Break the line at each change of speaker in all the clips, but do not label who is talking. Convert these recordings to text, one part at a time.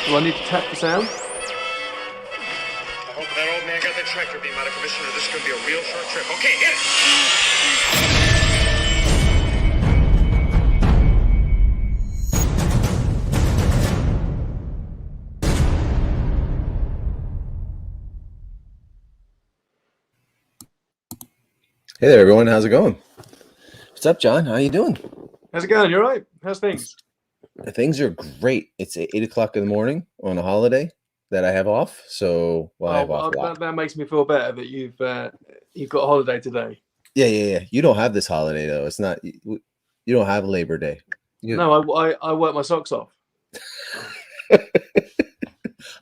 Do I need to tap the sound?
I hope that old man got the tractor beam out of commission, or this is going to be a real short trip. Okay, hit it!
Hey there, everyone. How's it going? What's up, John? How you doing?
How's it going? You all right? How's things?
Things are great. It's 8 o'clock in the morning on a holiday that I have off. So, well, I
Oh,
have off a lot.
that makes me feel better that you've got a holiday today.
Yeah. You don't have this holiday though. It's not. You don't have Labor Day.
No, I work my socks off.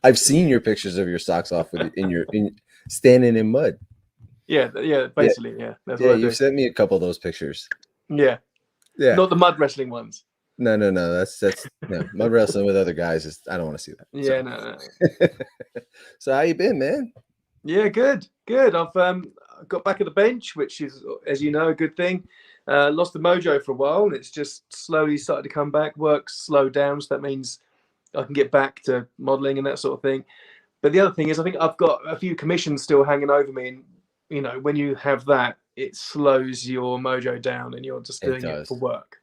I've seen your pictures of your socks off with in standing in mud.
Yeah, basically, yeah. That's
Yeah,
what I
you've
do.
sent me a couple of those pictures.
Yeah,
Yeah.
not the mud wrestling ones.
No. That's no mud wrestling with other guys. I don't want to see that.
Yeah,
So.
no.
So how you been, man?
Yeah, good. I've got back at the bench, which is, as you know, a good thing. Lost the mojo for a while, and it's just slowly started to come back. Work's slowed down, so that means I can get back to modelling and that sort of thing. But the other thing is, I think I've got a few commissions still hanging over me, and when you have that, it slows your mojo down, and you're just doing it for work.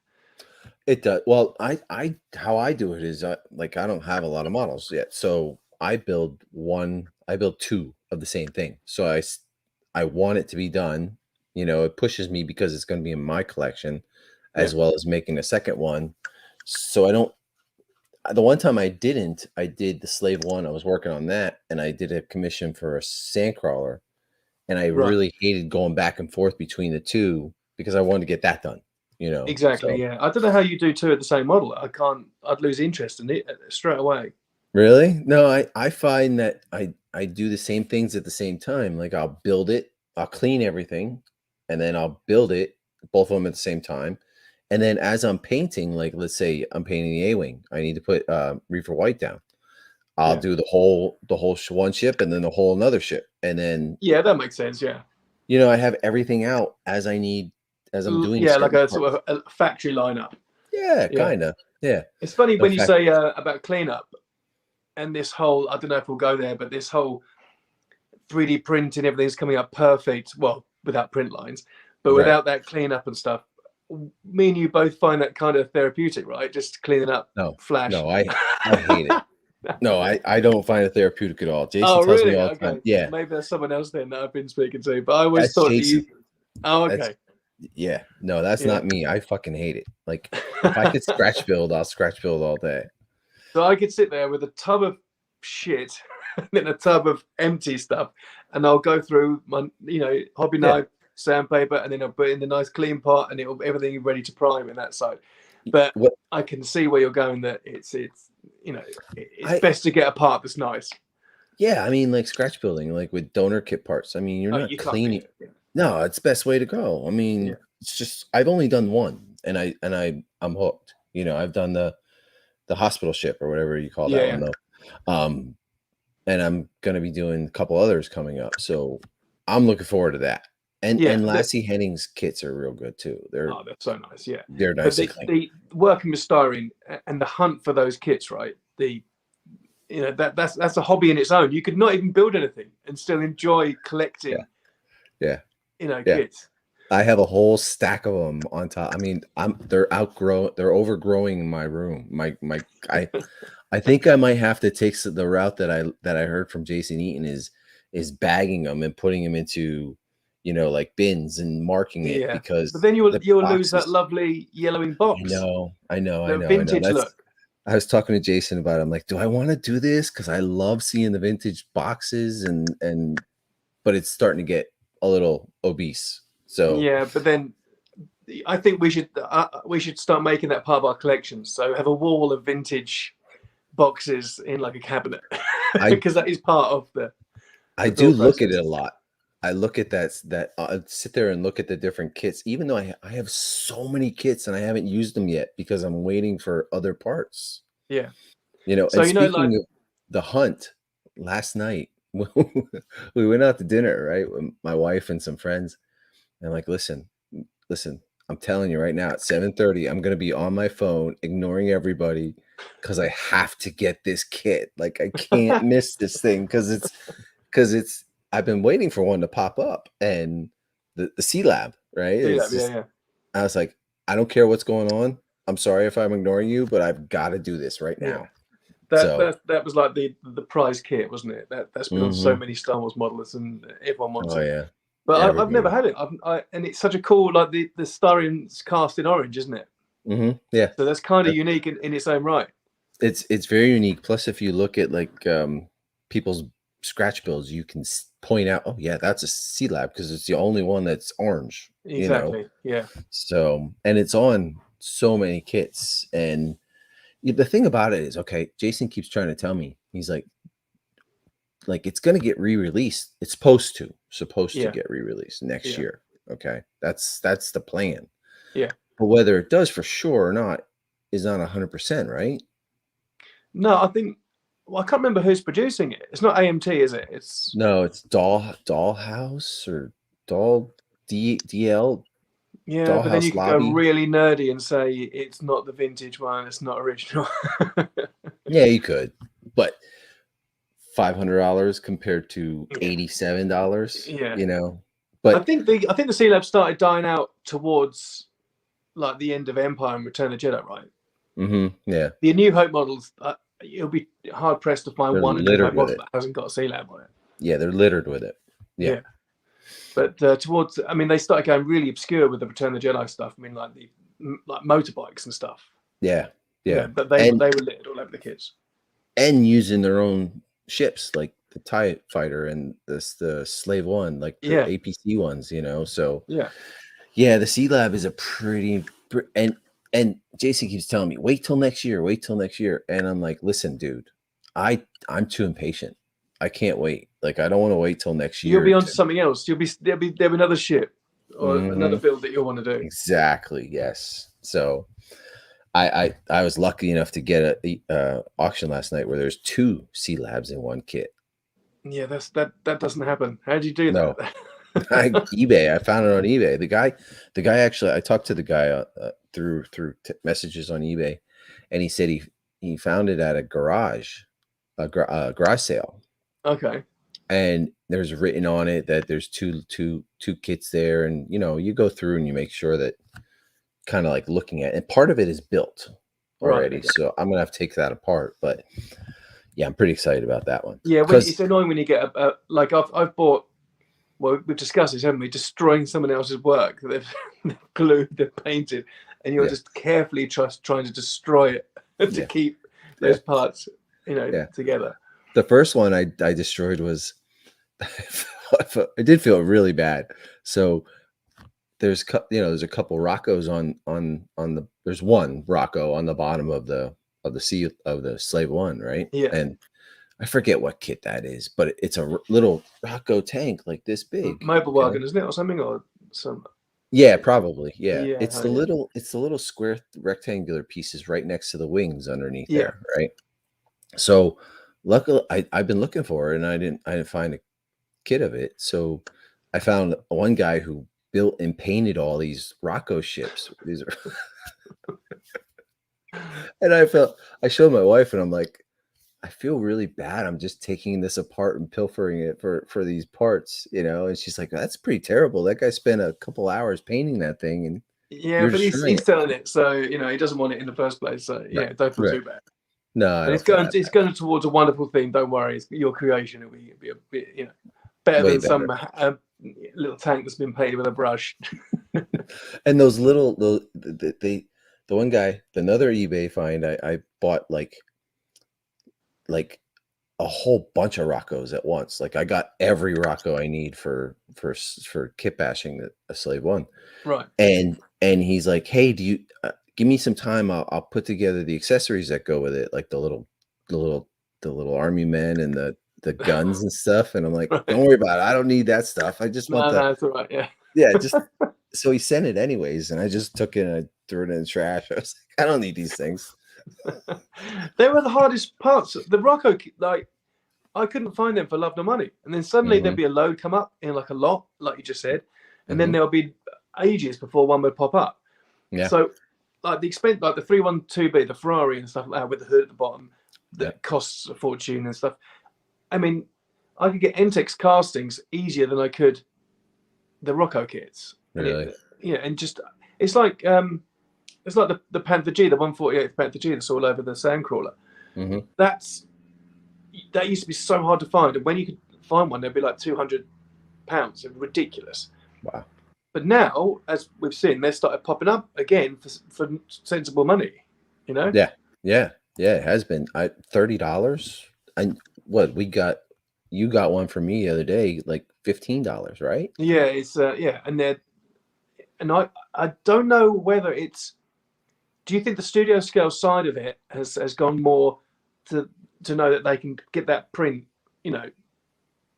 It does. Well, how I do it is like I don't have a lot of models yet, so I build two of the same thing. So I want it to be done. It pushes me because it's going to be in my collection, as well as making a second one. So I don't. The one time I did the Slave one. I was working on that, and I did a commission for a sandcrawler, and I really hated going back and forth between the two because I wanted to get that done.
Exactly.
So.
Yeah, I don't know how you do two of the same model. I'd lose interest in it straight away.
Really? No, I find that I do the same things at the same time. Like I'll build it, I'll clean everything, and then I'll build it, both of them at the same time. And then as I'm painting, like let's say I'm painting the A-wing, I need to put reefer white down. I'll do the whole one ship and then the whole another ship, and then
that makes sense. Yeah,
I have everything out as I need as I'm doing.
Yeah, like a sort of a factory lineup.
Yeah, kind of. Yeah.
It's funny when you say about cleanup, and this whole, I don't know if we'll go there, but this whole 3D printing, everything's coming up perfect. Well, without print lines, but without that cleanup and stuff. Me and you both find that kind of therapeutic, right? Just cleaning up. Flash.
No, I hate it. No, I don't find it therapeutic at all. Jason tells me all the time. Yeah.
Maybe there's someone else then that I've been speaking to, but I always thought that you. Oh, okay.
Yeah. No, that's not me. I fucking hate it. Like if I could scratch build, I'll scratch build all day.
So I could sit there with a tub of shit and then a tub of empty stuff, and I'll go through my, hobby knife, sandpaper, and then I'll put it in the nice clean pot, and everything ready to prime in that side. But I can see where you're going. That it's best to get a part that's nice.
Yeah, I mean, like scratch building, like with donor kit parts. I mean, you're not cleaning. No, it's best way to go. I mean, it's just I've only done one, and I'm hooked. I've done the hospital ship or whatever you call that one though. And I'm gonna be doing a couple others coming up, so I'm looking forward to that. And Lassie Henning's kits are real good too. They're
so nice. Yeah,
they're nice.
The working with styrene and the hunt for those kits, right? That's a hobby in its own. You could not even build anything and still enjoy collecting.
Yeah.
Kits.
I have a whole stack of them on top. I mean, they're overgrowing my room. I think I might have to take the route that I heard from Jason Eaton is bagging them and putting them into, like bins and marking it because.
But then you'll lose that lovely yellowing box.
I know.
Vintage look.
I was talking to Jason about it. I'm like, do I want to do this? Because I love seeing the vintage boxes but it's starting to get a little obese. So
but then I think we should start making that part of our collection. So have a wall of vintage boxes in like a cabinet, because that is part of the.
I do look at it a lot. I look at that. I sit there and look at the different kits, even though I have so many kits and I haven't used them yet because I'm waiting for other parts.
Yeah.
So and speaking of the hunt, last night we went out to dinner, right, with my wife and some friends. And I'm like, listen, I'm telling you right now, at 7:30, I'm gonna be on my phone, ignoring everybody, because I have to get this kit. Like I can't miss this thing because it's I've been waiting for one to pop up, and the C Lab, right?
See
It's
that? Yeah,
just
yeah.
I was like, I don't care what's going on. I'm sorry if I'm ignoring you, but I've got to do this right
Yeah.
now.
That
So
that was like the prize kit, wasn't it? That's been on so
mhm.
many Star Wars models, and everyone wants
Oh
it.
yeah,
But I've never
everybody.
had it. And it's such a cool, like the Starian's cast in orange, isn't it?
Yeah,
So that's kind of unique in its own right.
it's very unique. Plus, if you look at like people's scratch builds, you can point out, oh yeah, that's a C Lab because it's the only one that's orange.
Exactly. Yeah.
So and it's on so many kits. And the thing about it is, okay, Jason keeps trying to tell me, he's like it's gonna get re-released. It's supposed to
Yeah.
get re-released next
Yeah.
year. Okay, that's the plan.
Yeah.
But whether it does for sure or not is not 100%, right?
No, I think. Well, I can't remember who's producing it. It's not AMT, is it? It's
No, it's Dollhouse or Doll DL
yeah, but then you
Dollhouse
could go
Lobby.
really nerdy and say it's not the vintage one. It's not original.
Yeah, you could, but $500 compared to $87,
Yeah.
I
I
But
think the C Lab started dying out towards like the end of Empire and Return of the Jedi, right?
yeah,
The New Hope models, you'll be hard pressed to find
they're
one New
littered
Hope
with
model
it.
that hasn't got a C Lab on it.
Yeah, they're littered with it. Yeah.
Yeah. But towards, I mean, they started going really obscure with the Return of the Jedi stuff. I mean, like like motorbikes and stuff.
Yeah.
But they were littered all over the kids.
And using their own ships, like the TIE fighter and the Slave One, like the APC ones, So
yeah,
the C Lab is a and Jason keeps telling me, wait till next year. And I'm like, listen, dude, I'm too impatient. I can't wait. Like, I don't want to wait till next year.
You'll be on to something else. There'll be another ship or another build that you'll want to do.
Exactly. Yes. So I was lucky enough to get a auction last night where there's 2 C Labs in one kit.
Yeah, that doesn't happen. How do you do
No.
that?
eBay. I found it on eBay. The guy actually, I talked to the guy through messages on eBay, and he said he found it at a garage sale.
Okay.
And there's written on it that there's two kits there, and you go through and you make sure that kind of like looking at, and part of it is built already.
Right, okay.
So I'm gonna have to take that apart, but yeah, I'm pretty excited about that one.
Yeah, it's annoying when you get like I've bought. Well, we've discussed this, haven't we? Destroying someone else's work that they've glued, they've painted, and you're just carefully trying to destroy it to keep those parts, together.
The first one I destroyed was, I did feel really bad. So there's a couple Roccos on the, there's one Rocco on the bottom of the Slave One, right?
Yeah.
And I forget what kit that is, but it's a little Rocco tank like this big.
Mobile wagon, isn't it, or something, or some?
Yeah, probably. Yeah.
Yeah,
It's the little square rectangular pieces right next to the wings underneath there, right? So luckily I've been looking for it and I didn't find a kit of it. So I found one guy who built and painted all these Rocco ships. These are and I showed my wife and I'm like, I feel really bad. I'm just taking this apart and pilfering it for these parts, and she's like, that's pretty terrible. That guy spent a couple hours painting that thing, and
but he's selling it, so he doesn't want it in the first place. So don't feel too bad.
No,
and it's going towards a wonderful thing. Don't worry, it's your creation. It'll be a bit, better
way
than some little tank that's been painted with a brush.
And those little the one guy, another eBay find, I bought like a whole bunch of Roccos at once. Like I got every Rocco I need for kit bashing a Slave One.
Right.
And he's like, hey, do you give me some time? I'll put together the accessories that go with it, like the little army men and the guns and stuff. And I'm like, don't worry about it. I don't need that stuff. I just want
that's all right. Yeah.
Yeah. Just so he sent it anyways, and I just took it and I threw it in the trash. I was like, I don't need these things.
They were the hardest parts. The Rocco, like I couldn't find them for love nor money. And then suddenly there'd be a load come up in like a lot, like you just said, and then there'll be ages before one would pop up.
Yeah.
So like the expense, like the 312B, the Ferrari and stuff like that with the hood at the bottom, that costs a fortune and stuff. I mean, I could get Entex castings easier than I could the Rocco kits.
Really?
And just it's like the Panther G, the 148th Panther G that's all over the Sandcrawler.
Mm-hmm.
That used to be so hard to find, and when you could find one, they'd be like £200. Ridiculous.
Wow.
But now, as we've seen, they started popping up again for sensible money. You know?
Yeah. It has been. $30. And what you got one for me the other day, like $15, right?
Yeah, it's and I don't know whether it's. Do you think the studio scale side of it has gone more to know that they can get that print,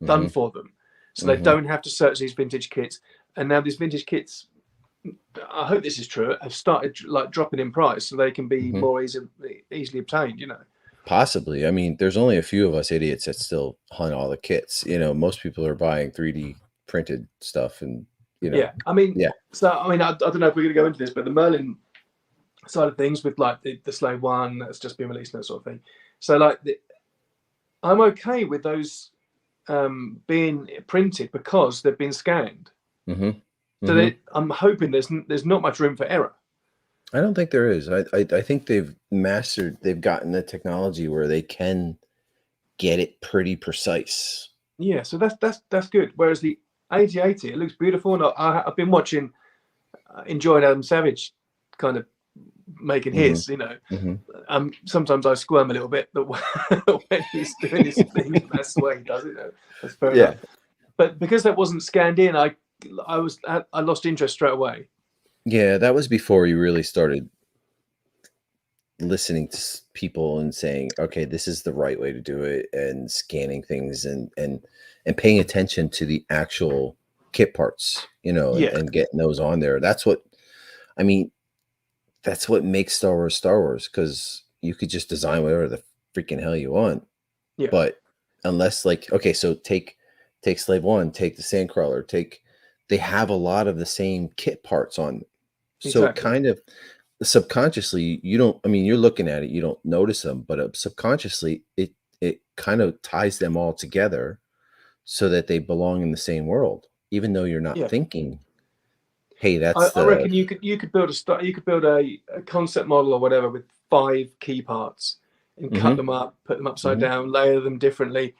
done for them, so they don't have to search these vintage kits? And now these vintage kits, I hope this is true, have started like dropping in price, so they can be more easily obtained.
Possibly. I mean, there's only a few of us idiots that still hunt all the kits. Most people are buying 3D printed stuff, and
Yeah, I mean, So I mean, I don't know if we're going to go into this, but the Merlin side of things with like the Slave One that's just been released and that sort of thing. So like, I'm okay with those being printed because they've been scanned. So I'm hoping there's not much room for error.
I don't think there is. I think they've gotten the technology where they can get it pretty precise.
Yeah, so that's good. Whereas the 8080, it looks beautiful, and I've been watching, enjoying Adam Savage kind of making his. Sometimes I squirm a little bit, but when he's doing his thing, that's the way he does it. That's fair enough. But because that wasn't scanned in, I lost interest straight away.
Yeah, that was before you really started listening to people and saying, okay, this is the right way to do it, and scanning things and paying attention to the actual kit parts, and getting those on there. That's what makes Star Wars, because you could just design whatever the freaking hell you want. Yeah. But unless so take Slave One, take the Sandcrawler, they have a lot of the same kit parts on. So kind of subconsciously, you're looking at it, you don't notice them, but subconsciously it kind of ties them all together so that they belong in the same world, even though you're not thinking, hey, that's
I reckon you could build a concept model or whatever with 5 key parts and cut them up, put them upside down, layer them differently,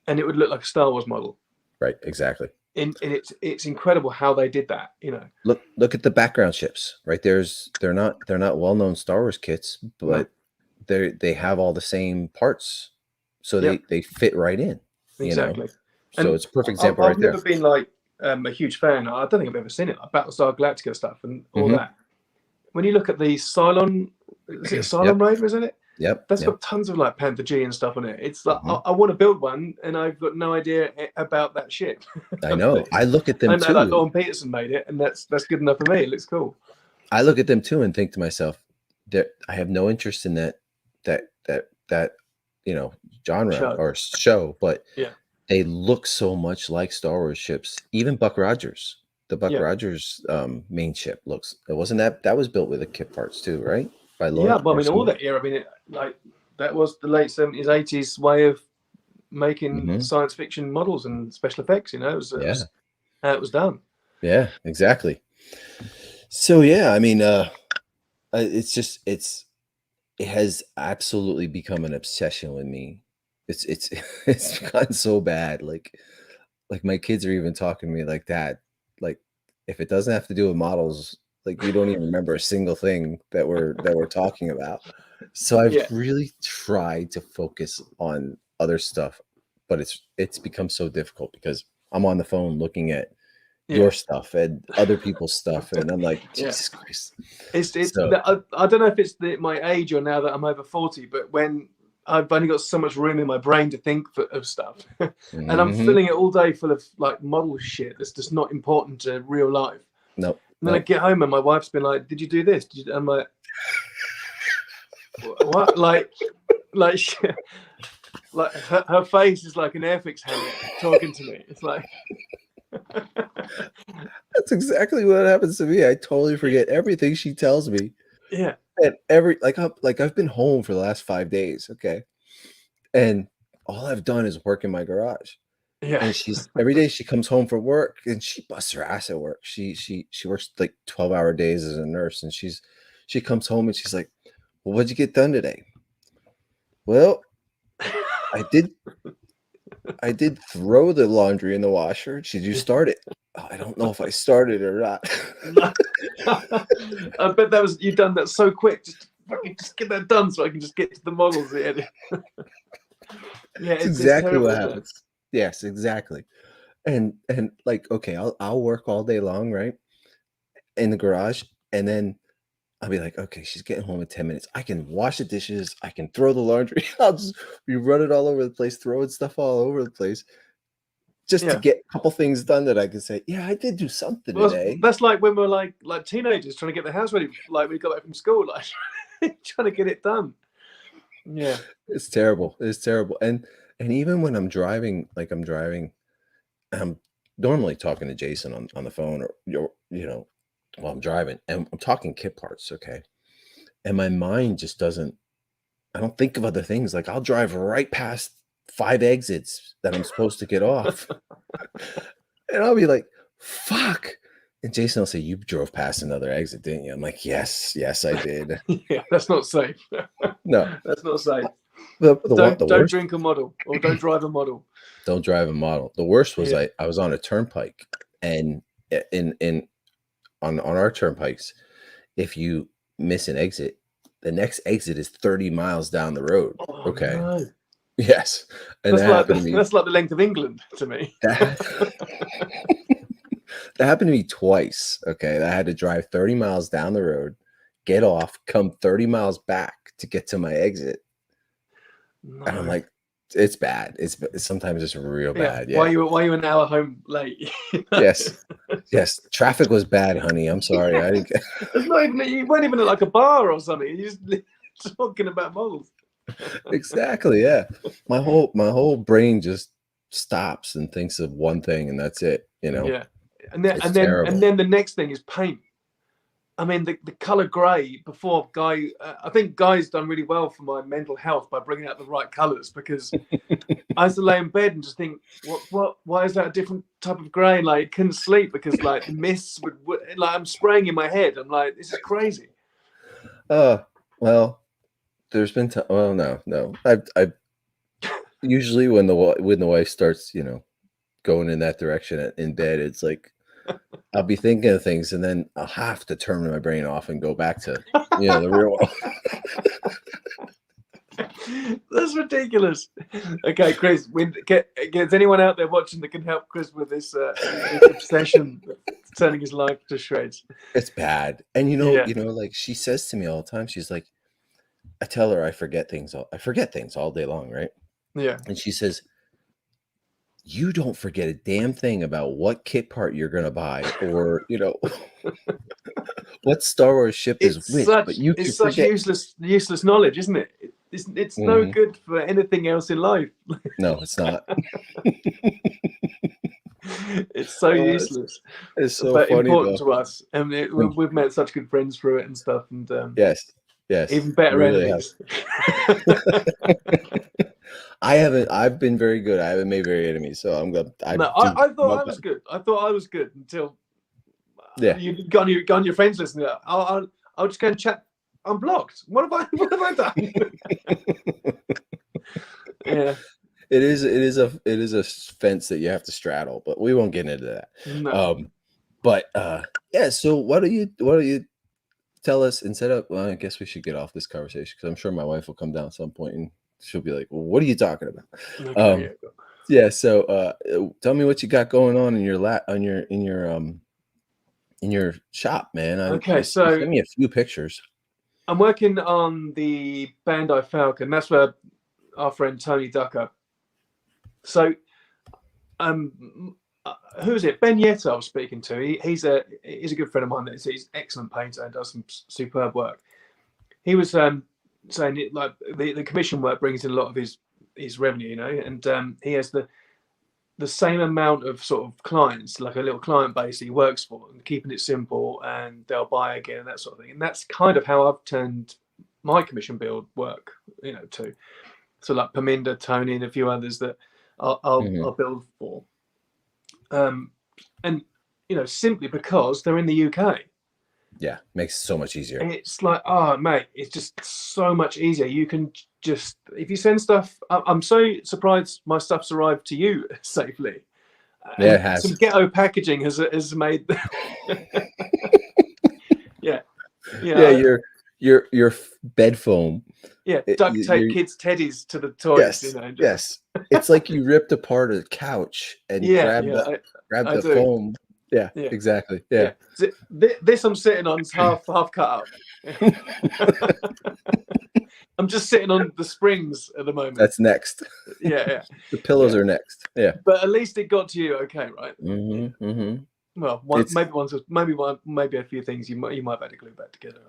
and it would look like a Star Wars model.
Right, exactly.
And it's incredible how they did that.
Look at the background ships, right? They're not well-known Star Wars kits, but they have all the same parts, so they fit right in.
Exactly.
So it's a perfect example right there.
I've never been like a huge fan. I don't think I've ever seen it, like Battlestar Galactica stuff and all that. When you look at the Cylon, is it a Cylon Raider, isn't it?
Yep.
That's got tons of like Panther G and stuff on it. It's like I want to build one, and I've got no idea about that shit.
I know. I look at them too.
Like Norman Peterson made it, and that's good enough for me. It looks cool.
I look at them too and think to myself that I have no interest in that genre or show, but they look so much like Star Wars ships. Even Buck Rogers, the Buck Rogers main ship it wasn't that was built with the kit parts too, right? By Lloyd.
Yeah, but I mean all that era. I mean, that was the late 70s, 80s way of making science fiction models and special effects. It was how it was done. Yeah,
exactly. So I mean, it has absolutely become an obsession with me. It's gotten so bad. Like my kids are even talking to me like that. Like if it doesn't have to do with models, like you don't even remember a single thing that we're talking about. So I've really tried to focus on other stuff, but it's become so difficult because I'm on the phone looking at your stuff and other people's stuff, and I'm like, Jesus Christ.
I don't know if it's my age or now that I'm over 40, but when I've only got so much room in my brain to think of stuff, and I'm filling it all day full of like model shit that's just not important to real life.
Nope.
And then I get home and my wife's been like, "Did you do this?" I'm like, "What?" Like her face is like an Airfix helmet talking to me. It's like
that's exactly what happens to me. I totally forget everything she tells me.
Yeah.
And I've been home for the last 5 days, okay, and all I've done is work in my garage.
Yeah.
And she's every day she comes home from work and she busts her ass at work. She works like 12-hour days as a nurse, and she comes home and she's like, "Well, what'd you get done today?" Well, I did I did throw the laundry in the washer. Did you start it? "Oh, I don't know if I started or not."
I bet that was you done that so quick. Just fucking just get that done so I can just get to the models. Yeah,
That's
it's
exactly
terrible,
what
isn't it?
happens. Yes, exactly. And like, okay, I'll work all day long, right? In the garage, and then I'll be like, okay, she's getting home in 10 minutes. I can wash the dishes. I can throw the laundry. I'll just be running all over the place, throwing stuff all over the place just to
Yeah.
get a couple things done that I can say, yeah, I did do something
Well,
today.
that's like when we're like teenagers trying to get the house ready. Like we got back from school, like trying to get it done. Yeah.
It's terrible. It's terrible. And even when I'm driving, like I'm driving, I'm normally talking to Jason on the phone or while I'm driving, and I'm talking kit parts, okay? And my mind just doesn't I don't think of other things. Like I'll drive right past 5 exits that I'm supposed to get off. And I'll be like, fuck. And Jason will say, you drove past another exit, didn't you? I'm like, yes, yes, I did.
Yeah, that's not safe.
No,
That's not safe.
the
Don't
worst,
drink a model or don't drive a model.
don't drive a model. The worst was
Yeah.
I was on a turnpike, and in on our turnpikes, if you miss an exit, the next exit is 30 miles down the road.
Oh
Okay.
no.
Yes. And
That's
that
like
happened to me.
that's like the length of England to me.
That, that happened to me twice. Okay. I had to drive 30 miles down the road, get off, come 30 miles back to get to my exit. And I'm
No.
like, it's bad. Sometimes it's real
Yeah.
bad. Yeah.
Why you an hour home late?
Yes. Yes. Traffic was bad, honey. I'm sorry. I didn't get
It's not even you weren't even at like a bar or something. You're just talking about models.
exactly. Yeah. My whole brain just stops and thinks of one thing, and that's it.
Yeah.
It's terrible.
And then the next thing is paint. I mean, the color gray before I think Guy's done really well for my mental health by bringing out the right colors because I used to lay in bed and just think, why is that a different type of gray? Like, I couldn't sleep because like the mists would like I'm spraying in my head. I'm like, this is crazy.
Well, there's been time. Well, no. I usually when the wife starts, going in that direction in bed, it's like I'll be thinking of things, and then I'll have to turn my brain off and go back to the real world.
That's ridiculous. Okay, Chris, is anyone out there watching that can help Chris with this obsession, turning his life to shreds?
It's bad, and
Yeah.
like she says to me all the time, she's like, I tell her I forget things all day long, right?
Yeah.
And she says, you don't forget a damn thing about what kit part you're gonna buy, or what Star Wars ship is which, but you can
It's such
forget.
useless knowledge, isn't it? It's no
Mhm.
good for anything else in life.
No, it's not.
It's so
Oh,
useless,
it's so
but
funny
important
though.
to us. And we've met such good friends through it and stuff, and
Yes,
even
we
better
really have.
enemies.
I've been very good. I haven't made very enemies, so I'm good.
No, I thought I was good. I thought I was good until
Yeah.
you got on your friends list. I'll just go and chat. I'm blocked. What have I done? Yeah.
It is a fence that you have to straddle, but we won't get into that.
No.
But yeah. So what do you tell us instead of? Well, I guess we should get off this conversation because I'm sure my wife will come down at some point and she'll be like, well, "What are you talking about?"
Okay,
Yeah. So tell me what you got going on in your shop, man.
Okay,
You
so
send me a few pictures.
I'm working on the Bandai Falcon. That's where our friend Tony Ducker. So, who is it? Ben Yetta I was speaking to. He's a good friend of mine. He's an excellent painter and does some superb work. He was saying it, like the commission work brings in a lot of his revenue, and he has the same amount of sort of clients, like a little client base that he works for, and keeping it simple, and they'll buy again and that sort of thing. And that's kind of how I've turned my commission build work, to. So like Parminder, Tony, and a few others that I'll build for. And simply because they're in the UK.
Yeah, makes it so much easier.
And it's like, oh mate, it's just so much easier. You can just, if you send stuff, I'm so surprised my stuff's arrived to you safely.
Yeah, it has.
Some ghetto packaging has made. Yeah.
Your bed foam.
Yeah, duct tape kids' teddies to the toys.
Yes, yes. It's like you ripped apart a couch and grabbed the foam. Yeah, exactly. Yeah.
So this I'm sitting on is half cut up. I'm just sitting on the springs at the moment.
That's next.
Yeah.
The pillows are next. Yeah.
But at least it got to you, okay, right? Well, maybe a few things you might be able to glue back together.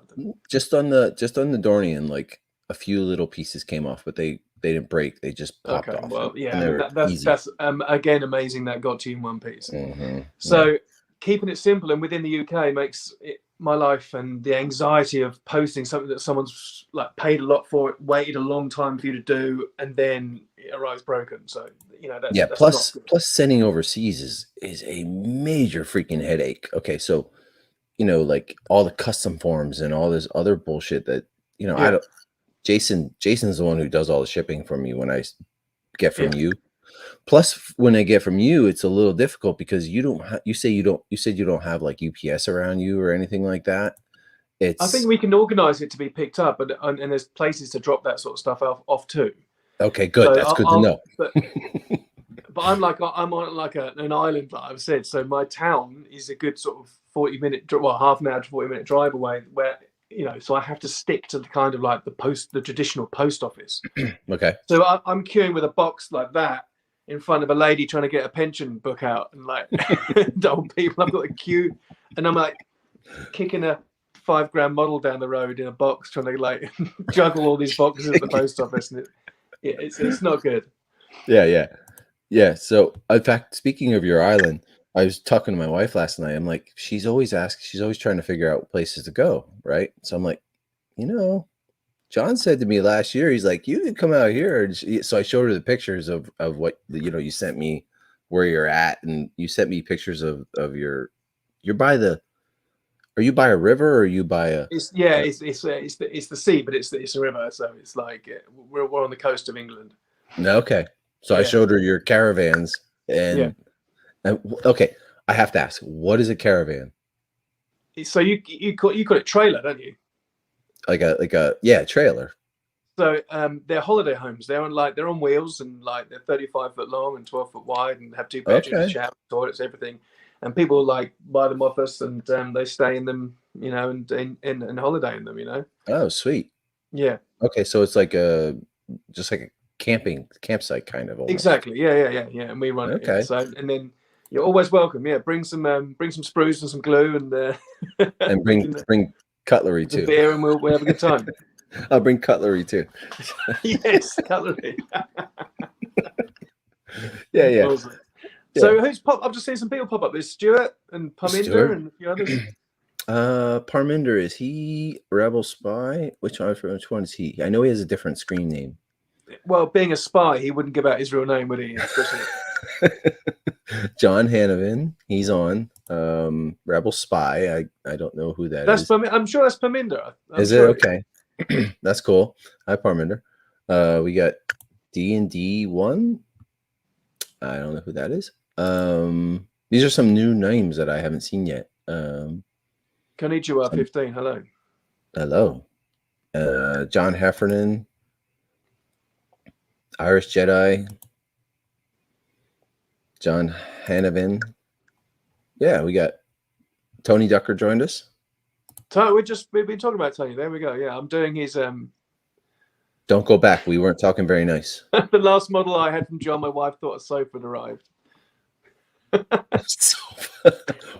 Just on the Dornian, like a few little pieces came off, but they didn't break. They just popped off.
Well, yeah, that's again amazing that got to you in one piece. So keeping it simple and within the UK makes my life and the anxiety of posting something that someone's like paid a lot for it, waited a long time for you to do, and then it arrives broken. So that's
plus sending overseas is a major freaking headache. Okay, so like all the custom forms and all this other bullshit that I don't. Jason's the one who does all the shipping for me when I get from you. Plus, when I get from you, it's a little difficult because you said you don't have like UPS around you or anything like that. I
think we can organize it to be picked up, and there's places to drop that sort of stuff off too.
Okay, good. So that's good to know.
But I'm on like an island, like I've said. So my town is a good sort of 40-minute, half an hour to 40-minute drive away. Where so I have to stick to the kind of like the traditional post office.
Okay.
So I'm queuing with a box like that in front of a lady trying to get a pension book out, and like old people. I've got a queue, and I'm like kicking a $5,000 model down the road in a box, trying to like juggle all these boxes at the post office, and it's not good.
Yeah. So in fact, speaking of your island, I was talking to my wife last night. I'm like, she's always trying to figure out places to go, right? So I'm like, John said to me last year, he's like, you can come out here. So I showed her the pictures of what you sent me where you're at, and you sent me pictures of you're by are you by a river or are you by a?
It's the sea, but it's a river, so it's like we're on the coast of England.
Okay, so I showed her your caravans and. Okay, I have to ask, what is a caravan?
So you call it trailer, don't you?
Like a trailer.
So they're holiday homes. They're on wheels, and like they're 35 foot long and 12 foot wide, and have 2 bedrooms, shower, toilets, everything. And people like buy them off us, and they stay in them, and holiday in them,
Oh, sweet.
Yeah.
Okay, so it's like just like a campsite kind of. Almost.
Exactly. Yeah. And we run it.
Okay.
So and then. You're always welcome. Yeah, bring some sprues and some glue, and
bring cutlery too.
Beer, and we'll have a good time.
I'll bring cutlery too.
Yes, cutlery.
Yeah.
Awesome. So who's pop? I've just seen some people pop up. There's Stuart and Parminder and a few others.
Parminder, is he Rebel Spy? Which one is he? I know he has a different screen name.
Well, being a spy, he wouldn't give out his real name, would he?
John Hanavan, he's on Rebel Spy. I don't know who is.
I'm sure that's Parminder.
Is it okay? That's cool. Hi, Parminder. We got D&D1. I don't know who that is. These are some new names that I haven't seen yet.
Konnichiwa 15.
Hello. John Heffernan. Irish Jedi. John Hanavan. Yeah, we got Tony Ducker joined us.
We've been talking about Tony. There we go. Yeah, I'm doing his
Don't go back. We weren't talking very nice.
The last model I had from John, my wife thought a sofa had arrived.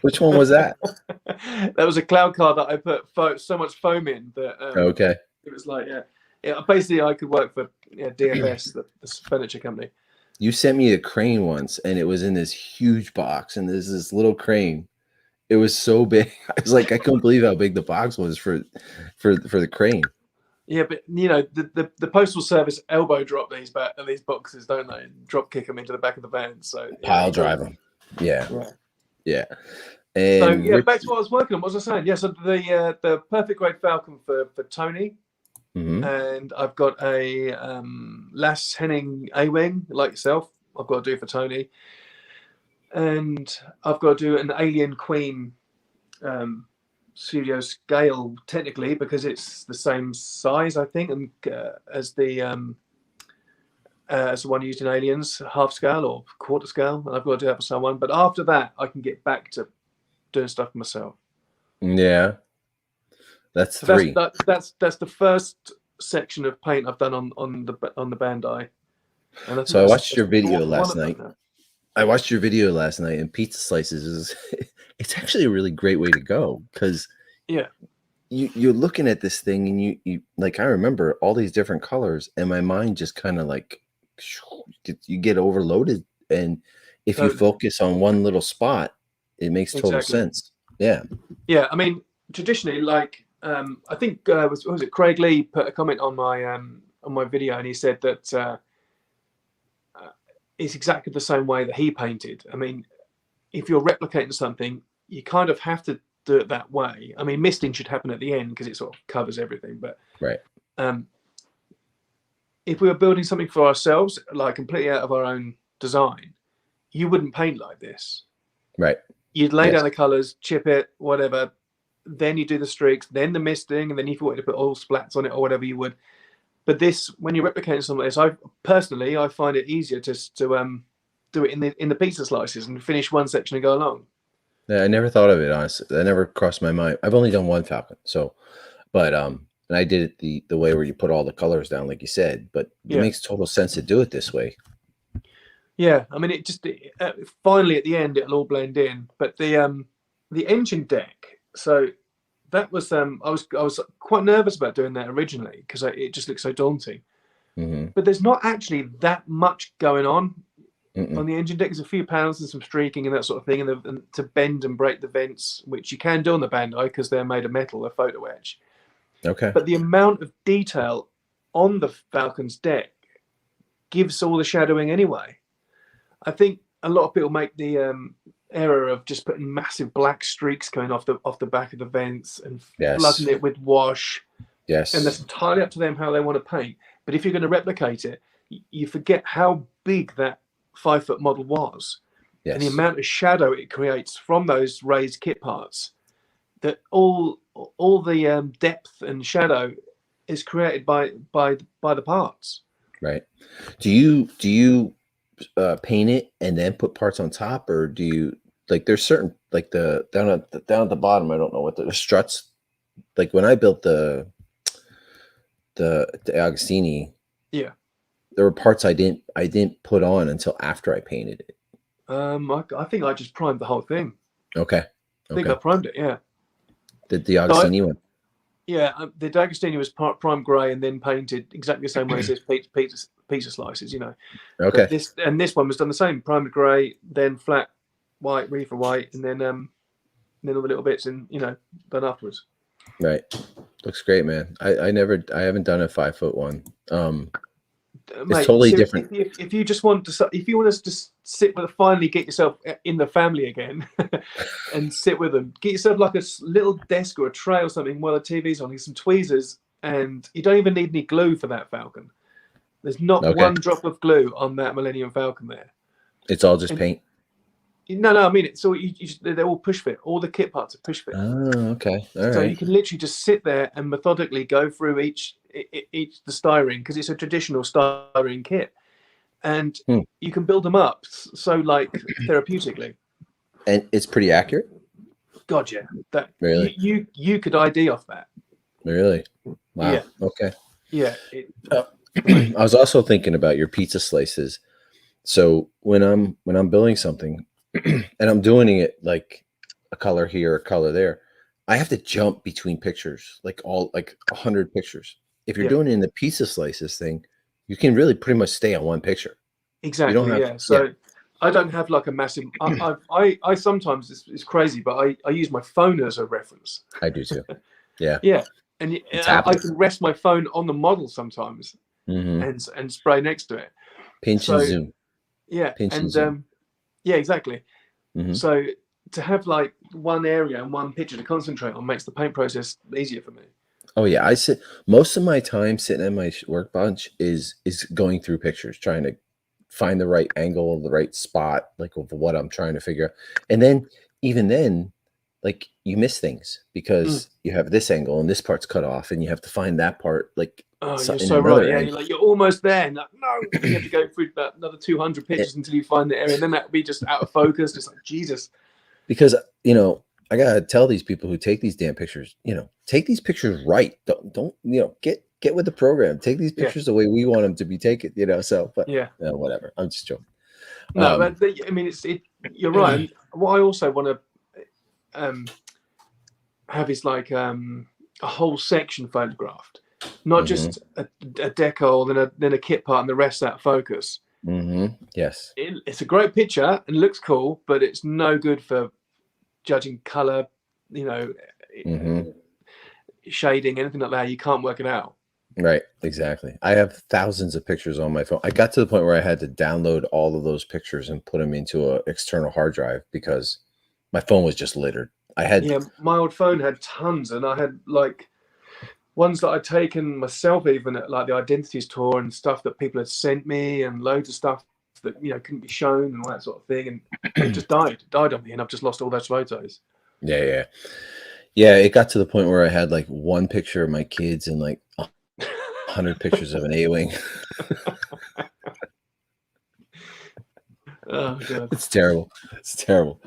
Which one was that?
That was a cloud car that I put so much foam in that
okay.
It was like basically I could work for DFS, the furniture company.
You sent me a crane once, and it was in this huge box, and there's this little crane. It was so big. I was like, I couldn't believe how big the box was for the crane.
Yeah, but you know the postal service elbow drop these boxes, don't they? Drop kick them into the back of the van. So
Pile drive them. Yeah,
Yeah.
yeah.
So
And
yeah,
Rich,
back to what I was working on. What was I saying? Yeah, so the perfect grade Falcon for Tony,
Mhm.
and I've got a Lass Henning A-wing like yourself. I've got to do for Tony, and I've got to do an Alien Queen studio scale technically because it's the same size, I think, and as the one used in Aliens, half scale or quarter scale, and I've got to do that for someone. But after that, I can get back to doing stuff for myself.
Yeah, that's
So
3.
that's the first section of paint I've done on the Bandai. And I think
So I watched your
that's the
video
fourth one
last
I've done
night.
now.
I watched your video last night, and pizza slices is it's actually a really great way to go because
Yeah,
you're looking at this thing and you like I remember all these different colors, and my mind just kind of like you get overloaded, and if you
totally.
focus on one little spot, it makes total
Exactly.
sense. Yeah.
Yeah, I mean, traditionally, like I think was it Craig Lee put a comment on my video, and he said that it's exactly the same way that he painted. I mean, if you're replicating something, you kind of have to do it that way. I mean, misting should happen at the end because it sort of covers everything. But
Right.
if we were building something for ourselves, like completely out of our own design, you wouldn't paint like this.
Right.
You'd lay
Yes.
down the colors, chip it, whatever. Then you do the streaks, then the misting, and then if you wanted to put oil splats on it or whatever you would. But this, when you're replicating something like this, I find it easier to do it in the pizza slices and finish one section and go along.
Yeah, I never thought of it, honestly. That never crossed my mind. I've only done one Falcon, so but and I did it the way where you put all the colors down, like you said. But it
Yeah.
makes total sense to do it this way.
Yeah, I mean, finally at the end it'll all blend in. But the engine deck, so that was I was quite nervous about doing that originally because it just looked so daunting.
Mm-hmm.
But there's not actually that much going on
Mm-mm.
on the engine deck. There's a few panels and some streaking and that sort of thing, and to bend and break the vents, which you can do on the Bandai because they're made of metal, they're photo etch.
Okay.
But the amount of detail on the Falcon's deck gives all the shadowing anyway. I think a lot of people make the error of just putting massive black streaks going off the back of the vents and flooding it with wash.
Yes.
And that's entirely up to them how they want to paint. But if you're going to replicate it, you forget how big that 5-foot model was.
Yes.
And the amount of shadow it creates from those raised kit parts, that all the depth and shadow is created by the parts.
Right. Do you paint it and then put parts on top, or do you like there's certain like the down at the bottom, I don't know what the struts, like when I built the Agostini,
yeah,
there were parts I didn't put on until after I painted it.
I think I just primed the whole thing.
Okay.
I think I primed it, yeah.
The Agostini one.
Yeah, the D'Agostini was prime grey and then painted exactly the same way as this pizza slices, you know.
Okay.
But this one was done the same, primed grey, then flat white, reefer white, and then all the little bits and done afterwards.
Right. Looks great, man. I haven't done a 5-foot one. It's totally different.
If you just want to, if you want to just sit with, finally get yourself in the family again, and sit with them, get yourself like a little desk or a tray or something while the TV's on, some tweezers, and you don't even need any glue for that Falcon. There's not one drop of glue on that Millennium Falcon there.
It's all just paint.
No, I mean it's all they're all push fit. All the kit parts are push fit.
Oh, okay. All
so
right.
you can literally just sit there and methodically go through each the styrene, because it's a traditional styrene kit, and you can build them up so like therapeutically.
And it's pretty accurate.
God, yeah. That
really
you could ID off that.
Really? Wow.
Yeah.
Okay.
Yeah.
I was also thinking about your pizza slices. So when I'm building something and I'm doing it like a color here, a color there, I have to jump between pictures, like 100 pictures. If you're doing it in the pizza slices thing, you can really pretty much stay on one picture.
Exactly.
have,
Yeah. So I don't have like a massive. I sometimes it's crazy, but I use my phone as a reference.
I do too. Yeah.
Yeah, and
The
I
tablet.
can rest my phone on the model sometimes
Hmm.
and spray next to it.
Pinch and
So
zoom.
yeah,
Pinch and
and
zoom.
yeah, exactly.
Hmm.
So to have like one area and one picture to concentrate on makes the paint process easier for me.
Oh yeah, I sit most of my time sitting at my workbench is going through pictures, trying to find the right angle, the right spot, like of what I'm trying to figure out. And then even then, like you miss things
Mm.
because you have this angle and this part's cut off, and you have to find that part like
Oh, you're
in
so right.
another
Yeah,
angle.
you're almost there. And like, no, and you have to go through about another 200 pictures until you find the area, and then that'll be just out of focus. Just like Jesus.
Because I gotta tell these people who take these damn pictures, take these pictures right. Don't get with the program. Take these
Yeah,
pictures the way we want them to be taken. So, but
yeah.
whatever. I'm just joking.
No, but I mean, you're right. And what I also want to have is like a whole section photographed, not just a decal, then a kit part, and the rest out of focus.
Yes.
It's a great picture and looks cool, but it's no good for judging color, shading, anything like that. You can't work it out.
Right. Exactly. I have thousands of pictures on my phone. I got to the point where I had to download all of those pictures and put them into an external hard drive because my phone was just littered.
My old phone had tons, and I had like ones that I'd taken myself, even at like the Identities tour, and stuff that people had sent me, and loads of stuff that couldn't be shown and all that sort of thing, and it just died on me, and I've just lost all those photos.
Yeah. It got to the point where I had like one picture of my kids and like 100 pictures of an A-wing.
Oh god,
It's terrible. It's terrible.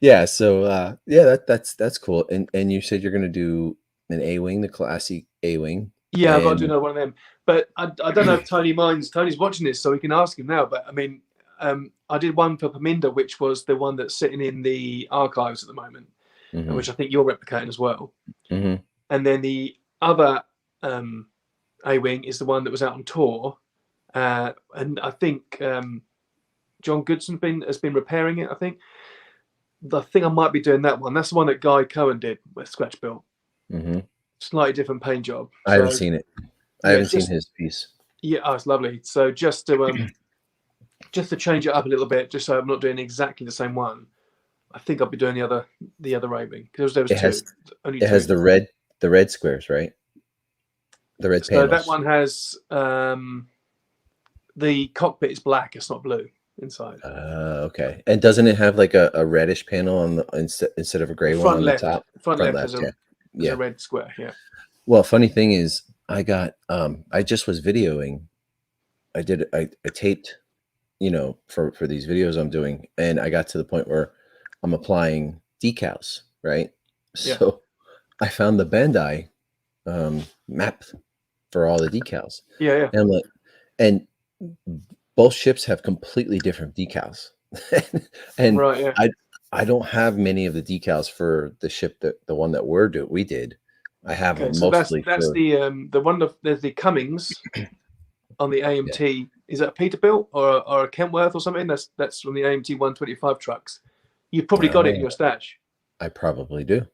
Yeah. So that's cool. And you said you're gonna do an A-wing, the classic A-wing.
yeah, I've got to do another one of them, but I don't know if Tony's watching this, so we can ask him now. But I mean, I did one for Paminda, which was the one that's sitting in the archives at the moment, which I think you're replicating as well. And then the other A-wing is the one that was out on tour, and I think John Goodson has been repairing it. I think I might be doing that one. That's the one that Guy Cohen did with Scratch Built. Slightly different paint job.
I haven't seen it. I haven't seen his piece.
Yeah, it's lovely. So just to change it up a little bit, just so I'm not doing exactly the same one, I think I'll be doing the other A-wing because there was two.
It has the red squares, right? The red panels.
So that one has the cockpit is black; it's not blue inside.
Okay. And doesn't it have like a reddish panel on the instead of a gray one on the top?
Front left is a red square. Yeah.
Well, funny thing is, I just was videoing. I taped, for these videos I'm doing, and I got to the point where I'm applying decals, right?
Yeah.
So I found the Bandai map for all the decals.
Yeah.
And I'm like, and both ships have completely different decals. And
right, yeah.
I don't have many of the decals for the ship the one that we did. I have mostly.
That's the one there's the Cummings on the AMT. Yeah. Is that a Peterbilt or a Kentworth or something? That's from the AMT 125 trucks. You've probably got it in your stash.
I probably do.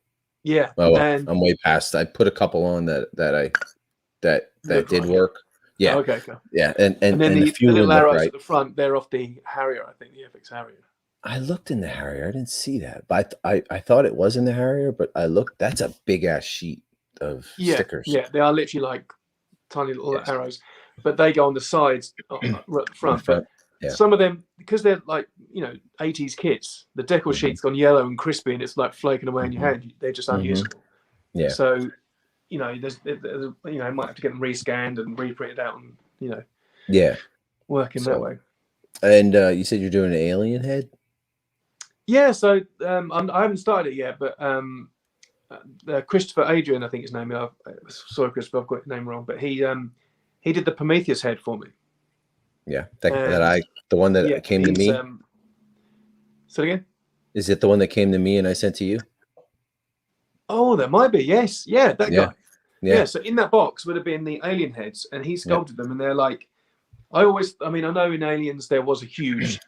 Yeah.
Oh, well, I'm way past. I put a couple on that did work. Yeah.
Oh, okay. Cool.
Yeah, and then
the little arrows at the front, they're off the Harrier, I think, the FX Harrier.
I looked in the Harrier. I didn't see that, but I thought it was in the Harrier. But I looked. That's a big ass sheet of stickers.
Yeah, they are literally like tiny little arrows, but they go on the sides, right at the front. But some of them, because they're like 80s kits, the decal sheet's gone yellow and crispy, and it's like flaking away in your hand. They're just unusable.
Yeah.
So there's might have to get them rescanned and reprinted out, and working that way.
And you said you're doing an alien head.
Yeah, so I haven't started it yet, but Christopher Adrian, I think his name. Sorry, Christopher, I've got his name wrong, but he did the Prometheus head for me.
Yeah, the one that came to me.
Say it again.
Is it the one that came to me and I sent to you?
Oh, there might be. Yes, that guy.
Yeah.
So in that box would have been the alien heads, and he sculpted them, and they're like, I mean, I know in Aliens there was a huge,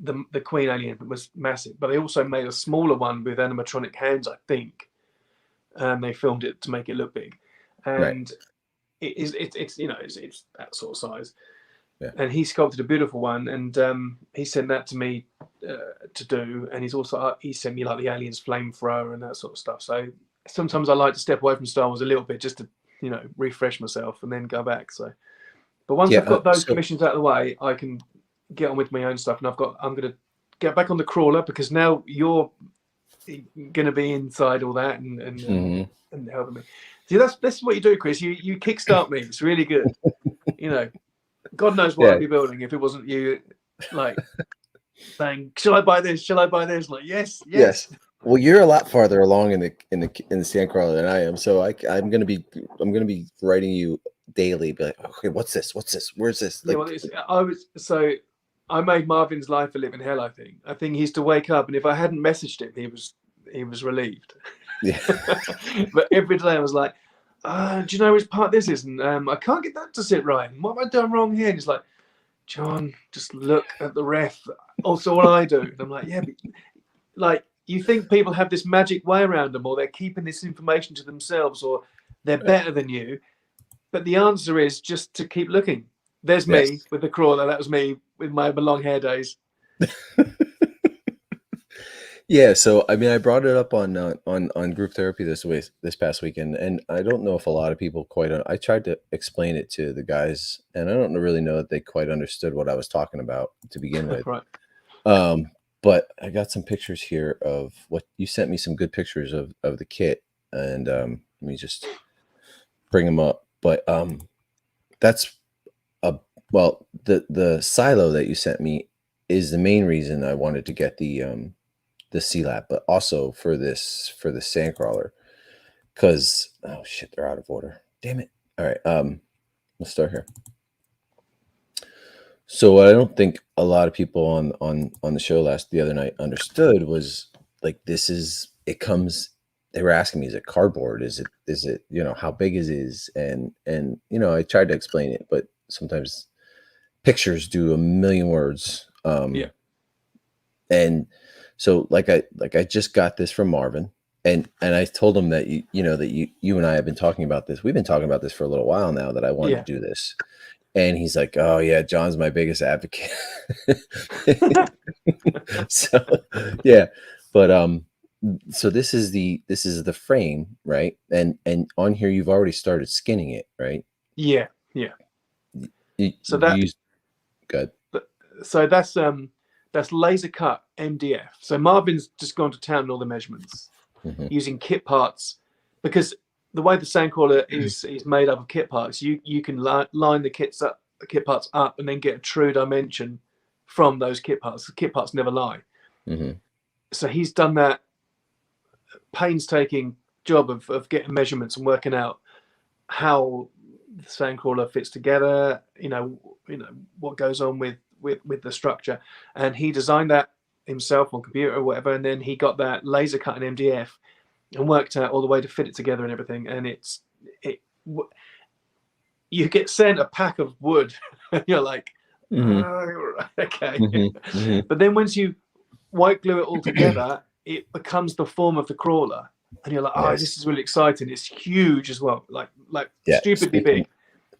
the Queen alien was massive, but they also made a smaller one with animatronic hands, I think, and they filmed it to make it look big,
Right.
and it's you know it's that sort of size.
Yeah.
And he sculpted a beautiful one, and he sent that to me to do. And he sent me like the Aliens flamethrower and that sort of stuff. So sometimes I like to step away from Star Wars a little bit just to refresh myself and then go back. So, but once I've got those commissions out of the way, I can get on with my own stuff. And I'm going to get back on the crawler because now you're going to be inside all that and helping me. See, that's what you do, Chris. You kickstart me. It's really good. God knows what I'd be building if it wasn't you, like saying, "Shall I buy this? Shall I buy this?" Like, yes.
Well, you're a lot farther along in the Sandcrawler than I am, so I'm gonna be writing you daily, be like, okay, what's this? Where's this? Like,
I made Marvin's life a living hell. I think he used to wake up, and if I hadn't messaged him, he was relieved.
Yeah.
But every day I was like, do you know which part this is? And I can't get that to sit right. And what have I done wrong here? And he's like, John, just look at the ref. Also, what I do. And I'm like, yeah, but, like, you think people have this magic way around them, or they're keeping this information to themselves, or they're better than you. But the answer is just to keep looking. There's me with the crawler. That was me with my long hair days.
Yeah, so I mean, I brought it up on group therapy this past weekend, and I don't know if a lot of people I tried to explain it to the guys, and I don't really know that they quite understood what I was talking about to begin with.
Right.
But I got some pictures here of what you sent me, some good pictures of the kit, and let me just bring them up. But that's the silo that you sent me is the main reason I wanted to get the C-Lab, but also for the Sandcrawler, because oh shit, they're out of order. Damn it. All right, let's start here. So what I don't think a lot of people on the show the other night understood was like they were asking me, is it cardboard? Is it how big is it? And I tried to explain it, but sometimes pictures do a million words.
Yeah.
And so like I just got this from Marvin, and I told him that you and I have been talking about this. We've been talking about this for a little while now, that I wanted to do this. And he's like, "Oh yeah, John's my biggest advocate." So yeah, but so this is the frame, right? And on here you've already started skinning it, right?
Yeah.
Good.
So that's laser cut MDF. So Marvin's just gone to town on all the measurements using kit parts, because the way the Sandcrawler is made up of kit parts, you can line the kit parts up and then get a true dimension from those kit parts. The kit parts never lie. So he's done that painstaking job of getting measurements and working out how the Sandcrawler fits together. What goes on with the structure, and he designed that himself on computer or whatever, and then he got that laser cut in MDF and worked out all the way to fit it together and everything. And you get sent a pack of wood and you're like, okay. But then once you white glue it all together, it becomes the form of the crawler, and you're like, this is really exciting. It's huge as well, like stupidly big.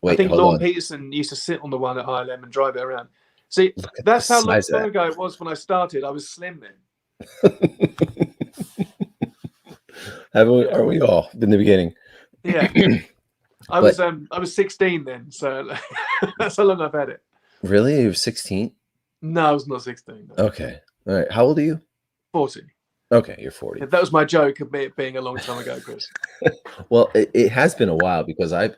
I think Lorne Peterson used to sit on the one at ILM and drive it around. See, that's how long ago it was when I started. I was slim then.
Are we all in the beginning?
Yeah. I was 16 then, so that's how long I've had it.
Really? You were 16?
No, I was not 16. No.
Okay. All right. How old are you?
40.
Okay, you're 40.
That was my joke of it being a long time ago, Chris.
Well, it has been a while, because I'm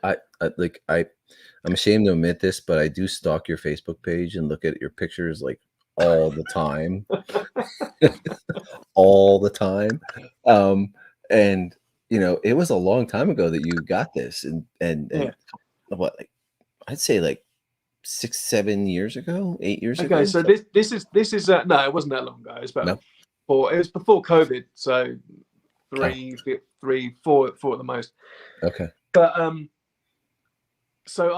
ashamed to admit this, but I do stalk your Facebook page and look at your pictures like all the time. All the time. And it was a long time ago that you got this, and what, like, I'd say like 6-7 years ago, 8 years ago.
Okay, so this is no, it wasn't that long ago. It was about 4. It was before COVID, so 3, 4 at the most.
Okay.
But so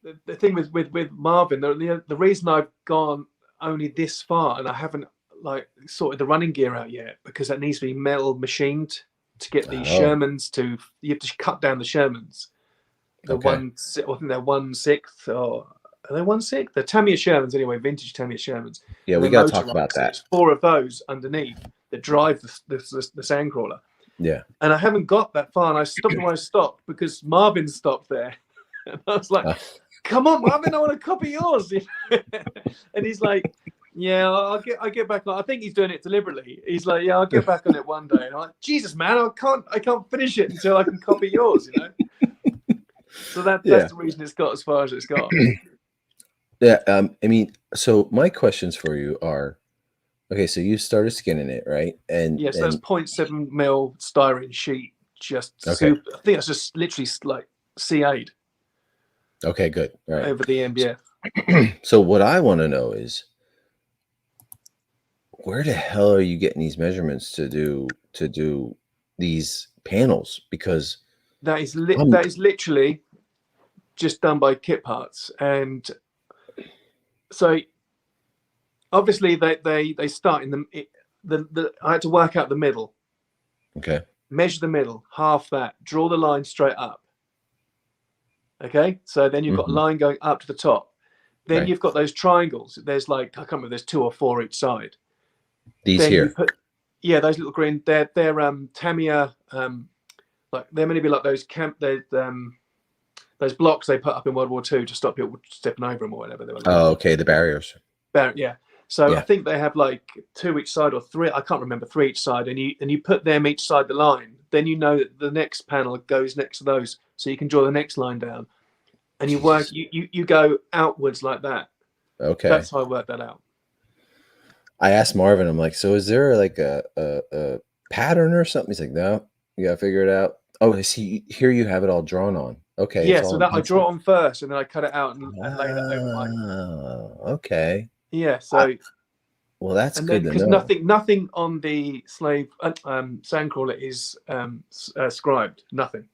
the thing with Marvin, the reason I've gone only this far and I haven't like sorted the running gear out yet, because that needs to be metal machined to get the
Oh,
Shermans to. You have to cut down the Shermans. The
okay.
I think they're 1/6, or are they 1/6? They're Tamiya Shermans anyway, vintage Tamiya Shermans.
Yeah,
And
we
they're
got to talk about
motorized. So
that.
it's 4 of those underneath that drive the sandcrawler.
Yeah.
And I haven't got that far, and I stopped where I stopped because Marvin stopped there. And I was like, come on, Marvin, I want to copy yours. And he's like, yeah, I'll get back on. I think he's doing it deliberately. He's like, yeah, I'll get back on it one day. And I'm like, Jesus, man, I can't finish it until I can copy yours, you know? So that's the reason it's got as far as it's got.
Yeah. I mean, so my questions for you are, okay, so you started skinning it, right? And
yes, that's 0.7 mil styrene sheet, just super. I think that's just literally like CA'd.
Okay, good. Right.
Over the MBF.
So what I want to know is, where the hell are you getting these measurements to do these panels? Because
that is literally just done by kit parts. And so obviously they start in the I had to work out the middle.
Okay.
Measure the middle, half that, draw the line straight up. Okay, so then you've got a line going up to the top. Then you've got those triangles. There's like, I can't remember, there's 2 or 4 each side.
These
then
here.
You put, those little green, they're Tamiya, like they're meant to be like those those blocks they put up in World War II to stop people stepping over them or whatever they were.
Oh, okay, the barriers.
Yeah. So I think they have like 2 each side or 3. I can't remember, 3 each side, and you put them each side the line. Then you know that the next panel goes next to those, so you can draw the next line down, and you work. You go outwards like that.
Okay,
that's how I work that out.
I asked Marvin, I'm like, so is there like a pattern or something? He's like, no, you gotta figure it out. Oh, I see. Here you have it all drawn on. Okay.
Yeah, so that I draw it on first, and then I cut it out and lay that over my.
Oh, okay.
Yeah. So.
Well, that's good to
because
know.
nothing on the slave sandcrawler is scribed. Nothing.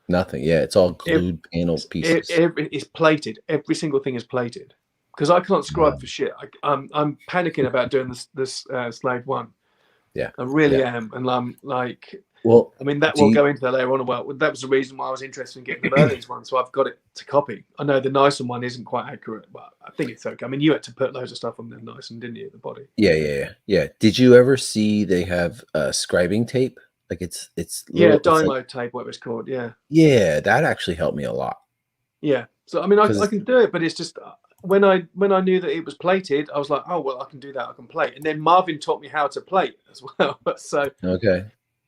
Yeah, it's all glued panel pieces.
It's plated. Every single thing is plated. Because I can't scribe for shit. I'm panicking about doing this slave one.
Yeah,
I really am, and I'm like.
Well,
I mean, that will go into that later on. Well, that was the reason why I was interested in getting the Merlin's one, so I've got it to copy. I know the Nyson one isn't quite accurate, but I think it's okay. I mean, you had to put loads of stuff on the Nyson, didn't you, the body?
Yeah. Did you ever see they have scribing tape? Like it's
Dymo tape, what it was called.
Yeah, that actually helped me a lot.
Yeah, so I mean, I can do it, but it's just when I knew that it was plated, I was like, oh well, I can do that. I can plate, and then Marvin taught me how to plate as well. So
okay.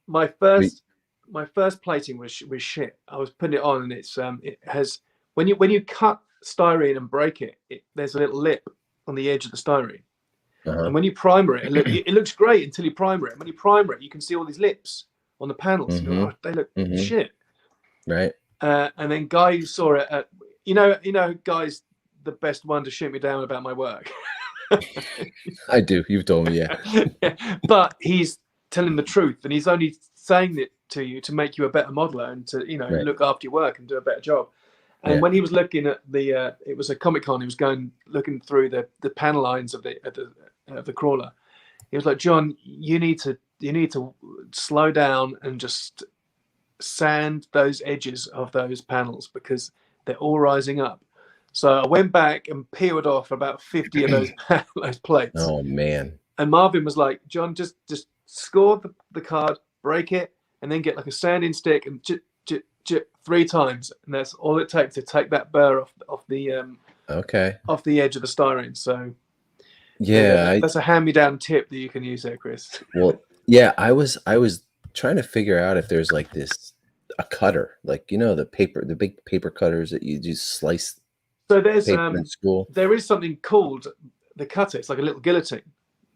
My first plating was shit. I was putting it on, and it has when you cut styrene and break it, there's a little lip on the edge of the styrene, and when you primer it, it looks great until you primer it. And when you primer it, you can see all these lips on the panels. They look shit.
Right.
And then Guy saw it at you know Guy's the best one to shoot me down about my work.
I do. You've told me,
yeah. But he's telling the truth, and he's only saying it to you to make you a better modeler and to look after your work and do a better job. And when he was looking at it was a Comic-Con, he was looking through the panel lines of the crawler. He was like, John, you need to slow down and just sand those edges of those panels because they're all rising up. So I went back and peeled off about 50 of those plates.
Oh man!
And Marvin was like, John, just score the card, break it, and then get like a sanding stick and 3 times, and that's all it takes to take that burr off the edge of the styrene. So that's a hand-me-down tip that you can use there, Chris.
Well, yeah, I was trying to figure out if there's like a cutter, like the big paper cutters that you just slice.
So there's
in school.
There is something called the cutter. It's like a little guillotine.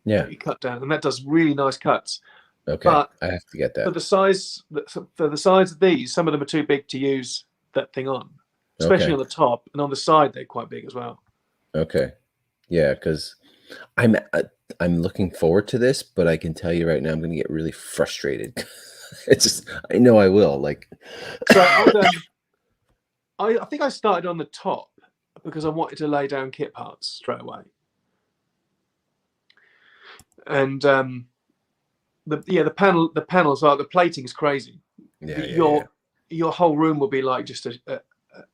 Yeah,
you cut down, and that does really nice cuts.
Okay,
but
I have to get that.
For the size of these, some of them are too big to use that thing on, especially on the top, and on the side they're quite big as well.
Okay, yeah, because I'm looking forward to this, but I can tell you right now I'm going to get really frustrated. It's just I know I will. Like,
so I think I started on the top, because I wanted to lay down kit parts straight away. And the panels are, the plating is crazy. Your whole room will be like just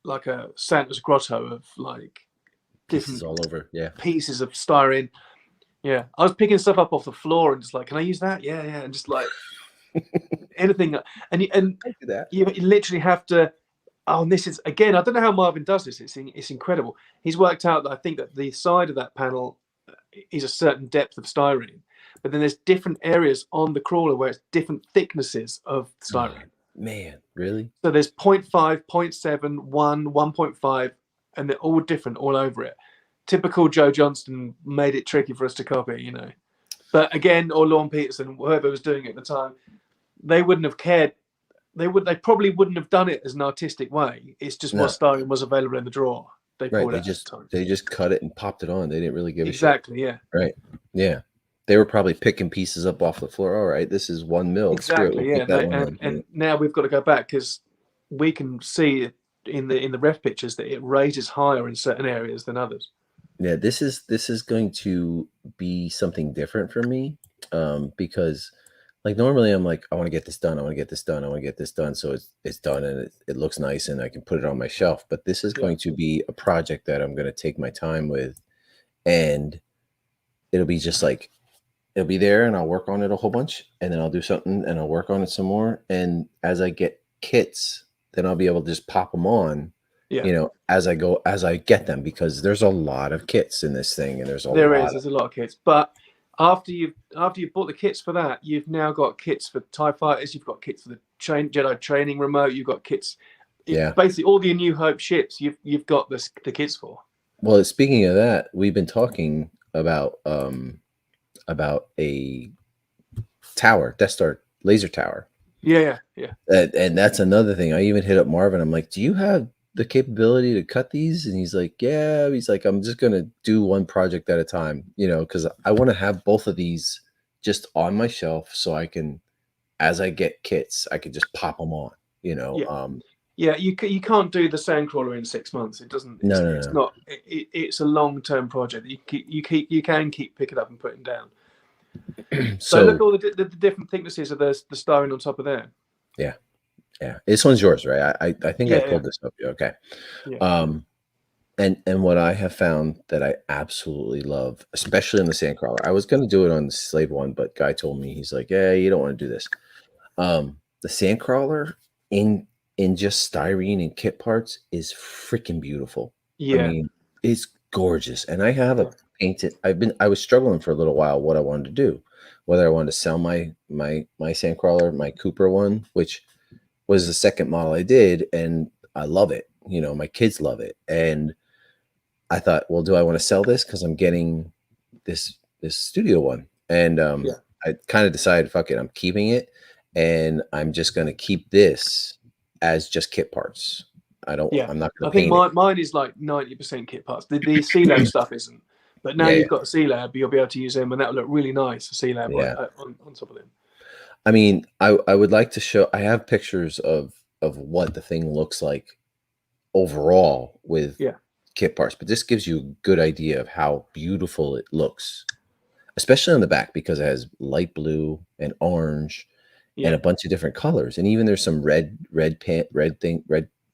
like a Santa's grotto of like
Pieces
different
all over. Yeah.
pieces of styrene. Yeah, I was picking stuff up off the floor and just like, can I use that? Yeah, and just like anything. And
I do that.
you literally have to. Oh, and this is again. I don't know how Marvin does this. It's incredible. He's worked out that I think that the side of that panel is a certain depth of styrene, but then there's different areas on the crawler where it's different thicknesses of styrene.
Oh, man, really?
So there's 0.5, 0.7, 1, 1.5, and they're all different all over it. Typical Joe Johnston made it tricky for us to copy, you know. But again, or Lorne Peterson, whoever was doing it at the time, they wouldn't have cared. They probably wouldn't have done it as an artistic way. It's just what styrene was available in the drawer. They pulled
They
out
just cut it and popped it on. They didn't really give a shit.
Exactly, yeah.
Right. Yeah. They were probably picking pieces up off the floor. All right, this is 1 mil.
Exactly, yeah. And now we've got to go back because we can see in the ref pictures that it raises higher in certain areas than others.
Yeah, this is going to be something different for me, because like normally I'm like, I want to get this done. I want to get this done. I want to get this done. So it's done and it looks nice and I can put it on my shelf. But this is going to be a project that I'm going to take my time with, and it'll be just like, it'll be there and I'll work on it a whole bunch and then I'll do something and I'll work on it some more. And as I get kits, then I'll be able to just pop them on, you know, as I get them, because there's a lot of kits in this thing and there's a lot
of kits. But after you've bought the kits for that, you've now got kits for TIE fighters, you've got kits for the Jedi training remote, you've got kits. Yeah. Basically all the New Hope ships you've got the kits for.
Well, speaking of that, we've been talking about a tower, Death Star laser tower.
Yeah.
And that's another thing. I even hit up Marvin. I'm like, do you have the capability to cut these? And he's like, yeah. He's like, I'm just going to do one project at a time, you know, because I want to have both of these just on my shelf so I can, as I get kits, I can just pop them on, you know.
Yeah. You can't do the Sandcrawler in 6 months. It doesn't. It's not. It's a long-term project. You can keep picking up and putting down. So look at all the different thicknesses of the styrene on top of there.
Yeah. This one's yours, right? I think I pulled this up. Okay.
Yeah.
And what I have found that I absolutely love, especially on the Sandcrawler, I was going to do it on the Slave one, but Guy told me, he's like, yeah, you don't want to do this. The Sandcrawler in just styrene and kit parts is freaking beautiful.
Yeah.
I mean, it's gorgeous. And I have a painted, I was struggling for a little while what I wanted to do, whether I wanted to sell my Sandcrawler, my Cooper one, which was the second model I did, and I love it. You know, my kids love it. And I thought, well, do I want to sell this? Because I'm getting this studio one. And I kind of decided, fuck it, I'm keeping it. And I'm just going to keep this as just kit parts. I'm not going to paint it.
Mine is like 90% kit parts. The C-Lab stuff isn't. But now you've got a C-Lab, you'll be able to use them, and that will look really nice, a C-Lab on top of them.
I mean, I would like to show, I have pictures of what the thing looks like overall with kit parts, but this gives you a good idea of how beautiful it looks, especially on the back, because it has light blue and orange and a bunch of different colors. And even there's some red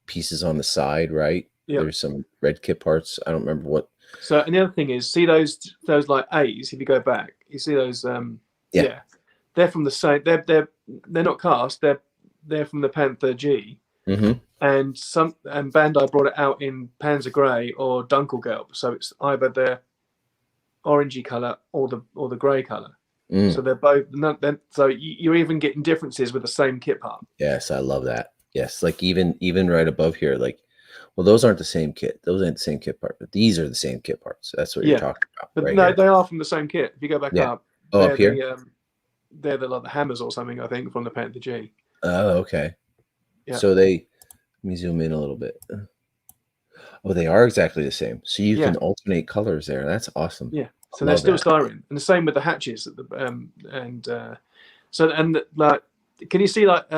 pieces on the side, right? There's some red kit parts. I don't remember what.
So, and the other thing is, see those like A's, if you go back, you see those, they're from the same. They're not cast. They're from the Panther G, and Bandai brought it out in Panzer Grey or Dunkelgelb. So it's either the orangey color or the grey color. So they're both. So you're even getting differences with the same kit part.
Yes, I love that. Yes, like even right above here, like, well, those aren't the same kit. Those ain't the same kit part, but these are the same kit parts. That's what you're talking about.
But
right
no,
here.
They are from the same kit. If you go back up,
up here.
They're like the hammers or something, I think, from the Panther G.
Oh, okay.
Yeah.
So let me zoom in a little bit. Oh, they are exactly the same. So you can alternate colors there. That's awesome.
Yeah. So they're still styrene, and the same with the hatches. Like, can you see like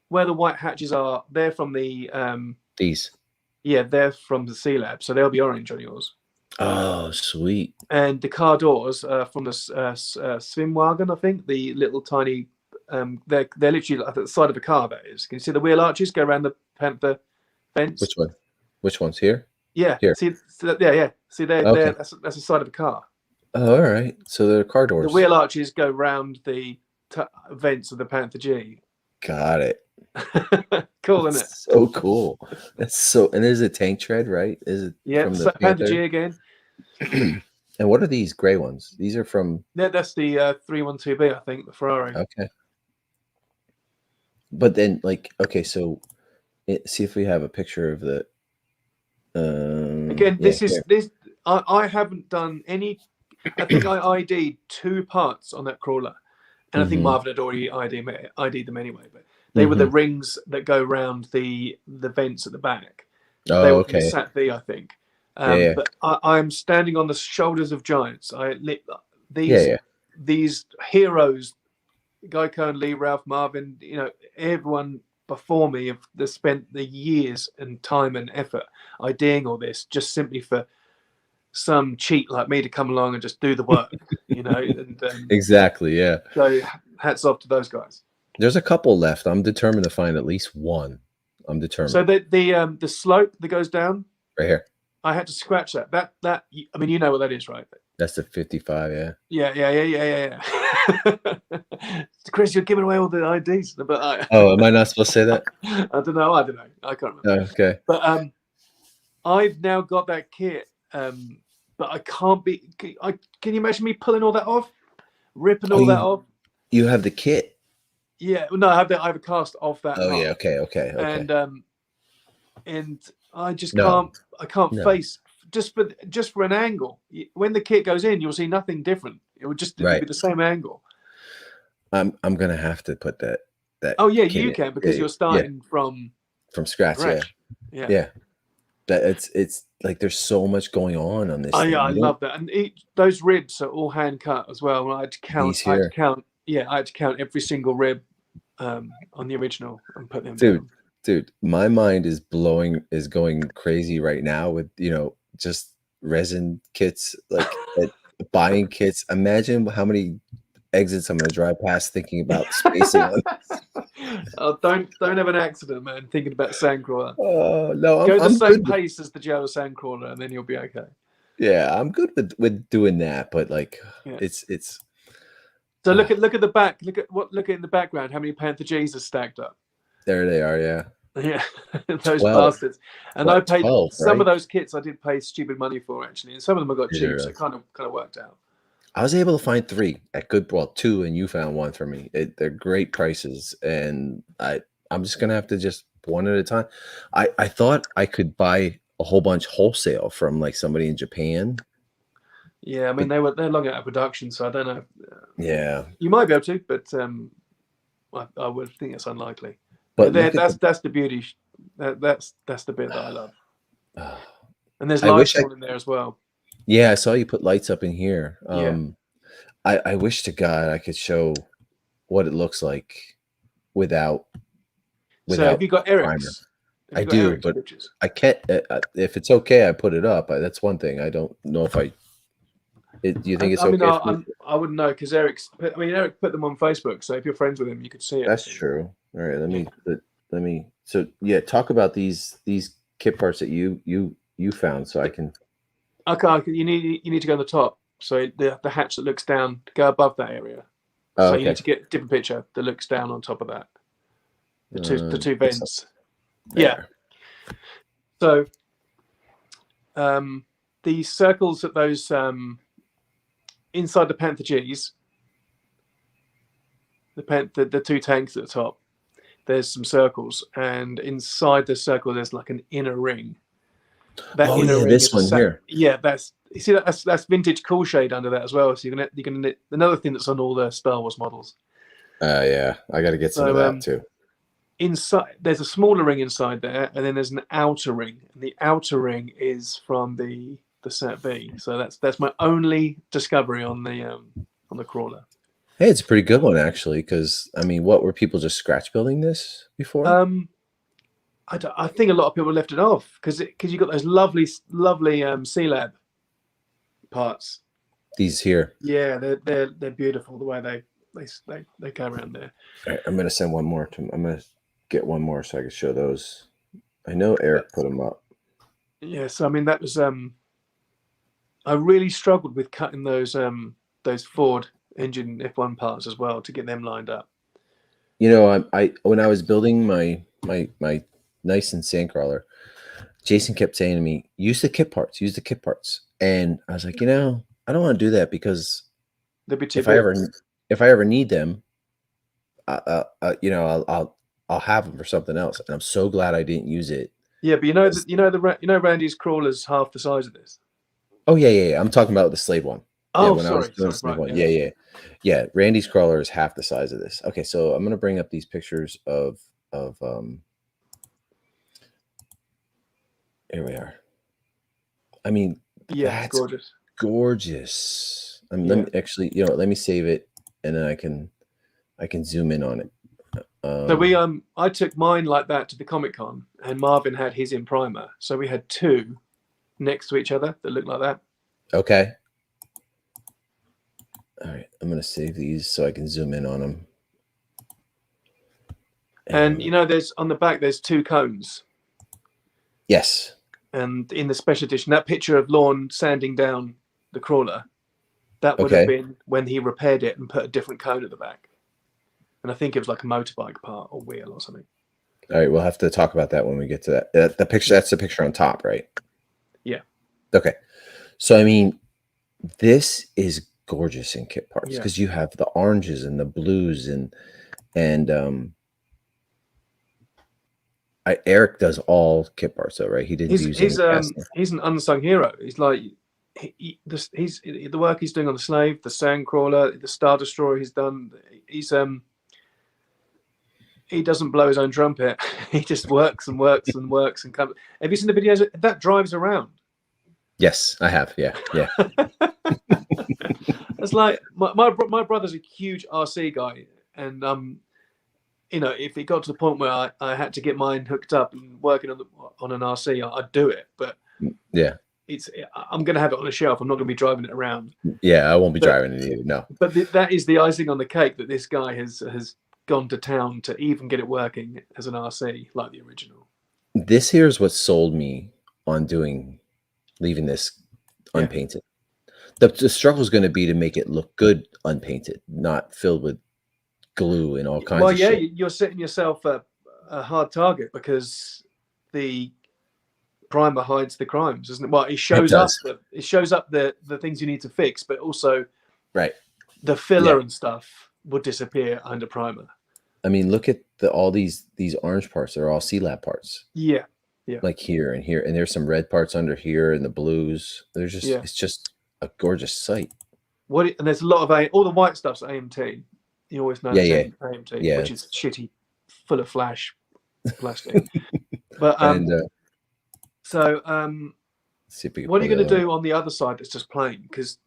where the white hatches are? They're from the
these.
Yeah, they're from the C Lab, so they'll be orange on yours.
Oh, sweet.
And the car doors from the Swimwagen, I think, the little tiny. They're literally at the side of a car. That is. Can you see the wheel arches go around the Panther fence?
Which one? Which one's here?
Yeah.
Here.
See, yeah. See,
Okay.
that's the side of a car.
Oh, all right. So they're car doors.
The wheel arches go round the vents of the Panther G.
Got it.
Cool, isn't it?
So cool. That's so. And there's a tank tread, right? Is it from the
Panther G again?
And what are these gray ones? These are from.
Yeah, that's the 312B, I think, the Ferrari.
Okay. But then, like, okay, so see if we have a picture of the.
Again, this is this. I haven't done any. I think I ID'd 2 parts on that crawler, and I think Marvin had already ID'd them anyway. But they were the rings that go around the vents at the back.
Oh,
they were
okay.
from Sat V, I think.
Yeah.
But I'm standing on the shoulders of giants. These heroes, Guy Cohn, Lee, Ralph, Marvin, everyone before me have spent the years and time and effort IDing all this just simply for some cheat like me to come along and just do the work, And,
exactly, yeah.
So hats off to those guys.
There's a couple left. I'm determined to find at least one. I'm determined.
So the slope that goes down
right here.
I had to scratch that. That I mean, you know what that is, right?
That's the 55,
yeah. Yeah. Chris, you're giving away all the IDs. But
am I not supposed to say that?
I don't know. I can't remember.
Oh, okay.
But I've now got that kit. But I can't be. Can you imagine me pulling all that off, ripping all that off?
You have the kit.
Yeah. No, I have a cast off that.
Oh yeah. Okay.
And I just can't. I can't face just for an angle. When the kit goes in, you'll see nothing different. It would just be the same angle.
I'm gonna have to put that.
Oh yeah, you can because you're starting from
scratch. Yeah. That it's like there's so much going on this.
Oh yeah, I love that. And those ribs are all hand cut as well. I had to count. I had to count every single rib on the original and put them.
Dude, my mind is going crazy right now with just resin kits, like buying kits. Imagine how many exits I'm gonna drive past thinking about spacing on.
Oh, don't have an accident, man. Thinking about Sandcrawler.
Oh no,
go the same pace as the Joe Sandcrawler, and then you'll be okay.
Yeah, I'm good with doing that, but like it's.
So look at the back. Look at in the background. How many Panther G's are stacked up?
There they are. Yeah.
Yeah, those bastards. And I paid
12,
some of those kits. I did pay stupid money for actually, and some of them I got cheap, so it kind of worked out.
I was able to find 3 at two, and you found 1 for me. They're great prices, and I'm just gonna have to just one at a time. I thought I could buy a whole bunch wholesale from like somebody in Japan.
Yeah, I mean they're long out of production, so I don't know.
Yeah,
you might be able to, but I would think it's unlikely.
But
that's the beauty. That's the bit that I love. And there's lights in there as well.
Yeah, I saw you put lights up in here.
Yeah.
I wish to God I could show what it looks like without.
So have you got Eric's?
I do, but pictures? I can't. If it's okay, I put it up. That's one thing. I don't know if do you think it's okay?
I wouldn't know because Eric put them on Facebook. So if you're friends with him, you could see it.
That's true. All right, let me. So yeah, talk about these kit parts that you found, so I can.
Okay, you need to go on the top. So the hatch that looks down, go above that area.
Oh,
so
okay.
you need to get a different picture that looks down on top of that. The two vents. Yeah. So the circles at those inside the Panther G's, the 2 tanks at the top, there's some circles, and inside the circle there's like an inner ring. That inner ring
this one here.
Yeah, that's vintage cool shade under that as well. So you're gonna another thing that's on all the Star Wars models.
Yeah, I got to get some of that too.
Inside, there's a smaller ring inside there, and then there's an outer ring. And the outer ring is from the Sat V. So that's my only discovery on the crawler.
Hey, it's a pretty good one actually. Because I mean, what were people just scratch building this before?
I think a lot of people left it off because you got those lovely C-Lab parts.
These here.
Yeah, they're beautiful the way they go around there.
All right, I'm gonna send one more to. I'm gonna get one more so I can show those. I know Eric put them up.
Yeah, so I mean that was I really struggled with cutting those Ford engine F1 parts as well to get them lined up.
You know, I when I was building my nice and sandcrawler, Jason kept saying to me, use the kit parts, and I was like, I don't want to do that because
They'd be too
if
big.
I ever need them, I'll have them for something else, and I'm so glad I didn't use it.
Yeah, but Randy's crawler's half the size of this.
Oh yeah. I'm talking about the Slade one.
Oh,
when I was doing the Slade one. Yeah. Randy's crawler is half the size of this. Okay, so I'm gonna bring up these pictures of here we are. I mean,
yeah, it's gorgeous.
Gorgeous. Let me actually, let me save it, and then I can zoom in on it.
So I took mine like that to the Comic-Con, and Marvin had his in primer. So we had two next to each other that looked like that.
Okay. All right, I'm gonna save these so I can zoom in on them.
And there's on the back there's two cones.
Yes.
And in the special edition, that picture of Lorne sanding down the crawler, that would have been when he repaired it and put a different cone at the back. And I think it was like a motorbike part or wheel or something.
All right, we'll have to talk about that when we get to that. The picture, that's the picture on top, right?
Yeah.
Okay. So, I mean, this is gorgeous in kit parts because you have the oranges and the blues and Eric does all kit parts though, right? He didn't use
he's an unsung hero. He's like he's the work he's doing on the Slave, the Sandcrawler, the Star Destroyer he's done. He doesn't blow his own trumpet. He just works and works and works and comes. Have you seen the videos that drives around?
Yes, I have. Yeah.
It's like my brother's a huge RC guy, and if it got to the point where I had to get mine hooked up and working on an RC, I'd do it. But
yeah,
I'm going to have it on a shelf. I'm not going to be driving it around.
Yeah, I won't be driving it either. No.
But that is the icing on the cake that this guy has gone to town to even get it working as an RC like the original.
This here is what sold me on leaving this unpainted. The struggle is going to be to make it look good unpainted, not filled with glue and all kinds of shit.
Well, yeah, you're setting yourself a hard target because the primer hides the crimes, isn't it? Well, it shows up the things you need to fix, but also the filler and stuff will disappear under primer.
I mean, look at all these orange parts. They're all C-Lab parts.
Yeah.
Like here and here, and there's some red parts under here, and the blues. There's just it's just a gorgeous sight.
And there's a lot of all the white stuff's AMT. You always know AMT, which is shitty, full of flash plastic. But what are you going to do on the other side that's just plain? Because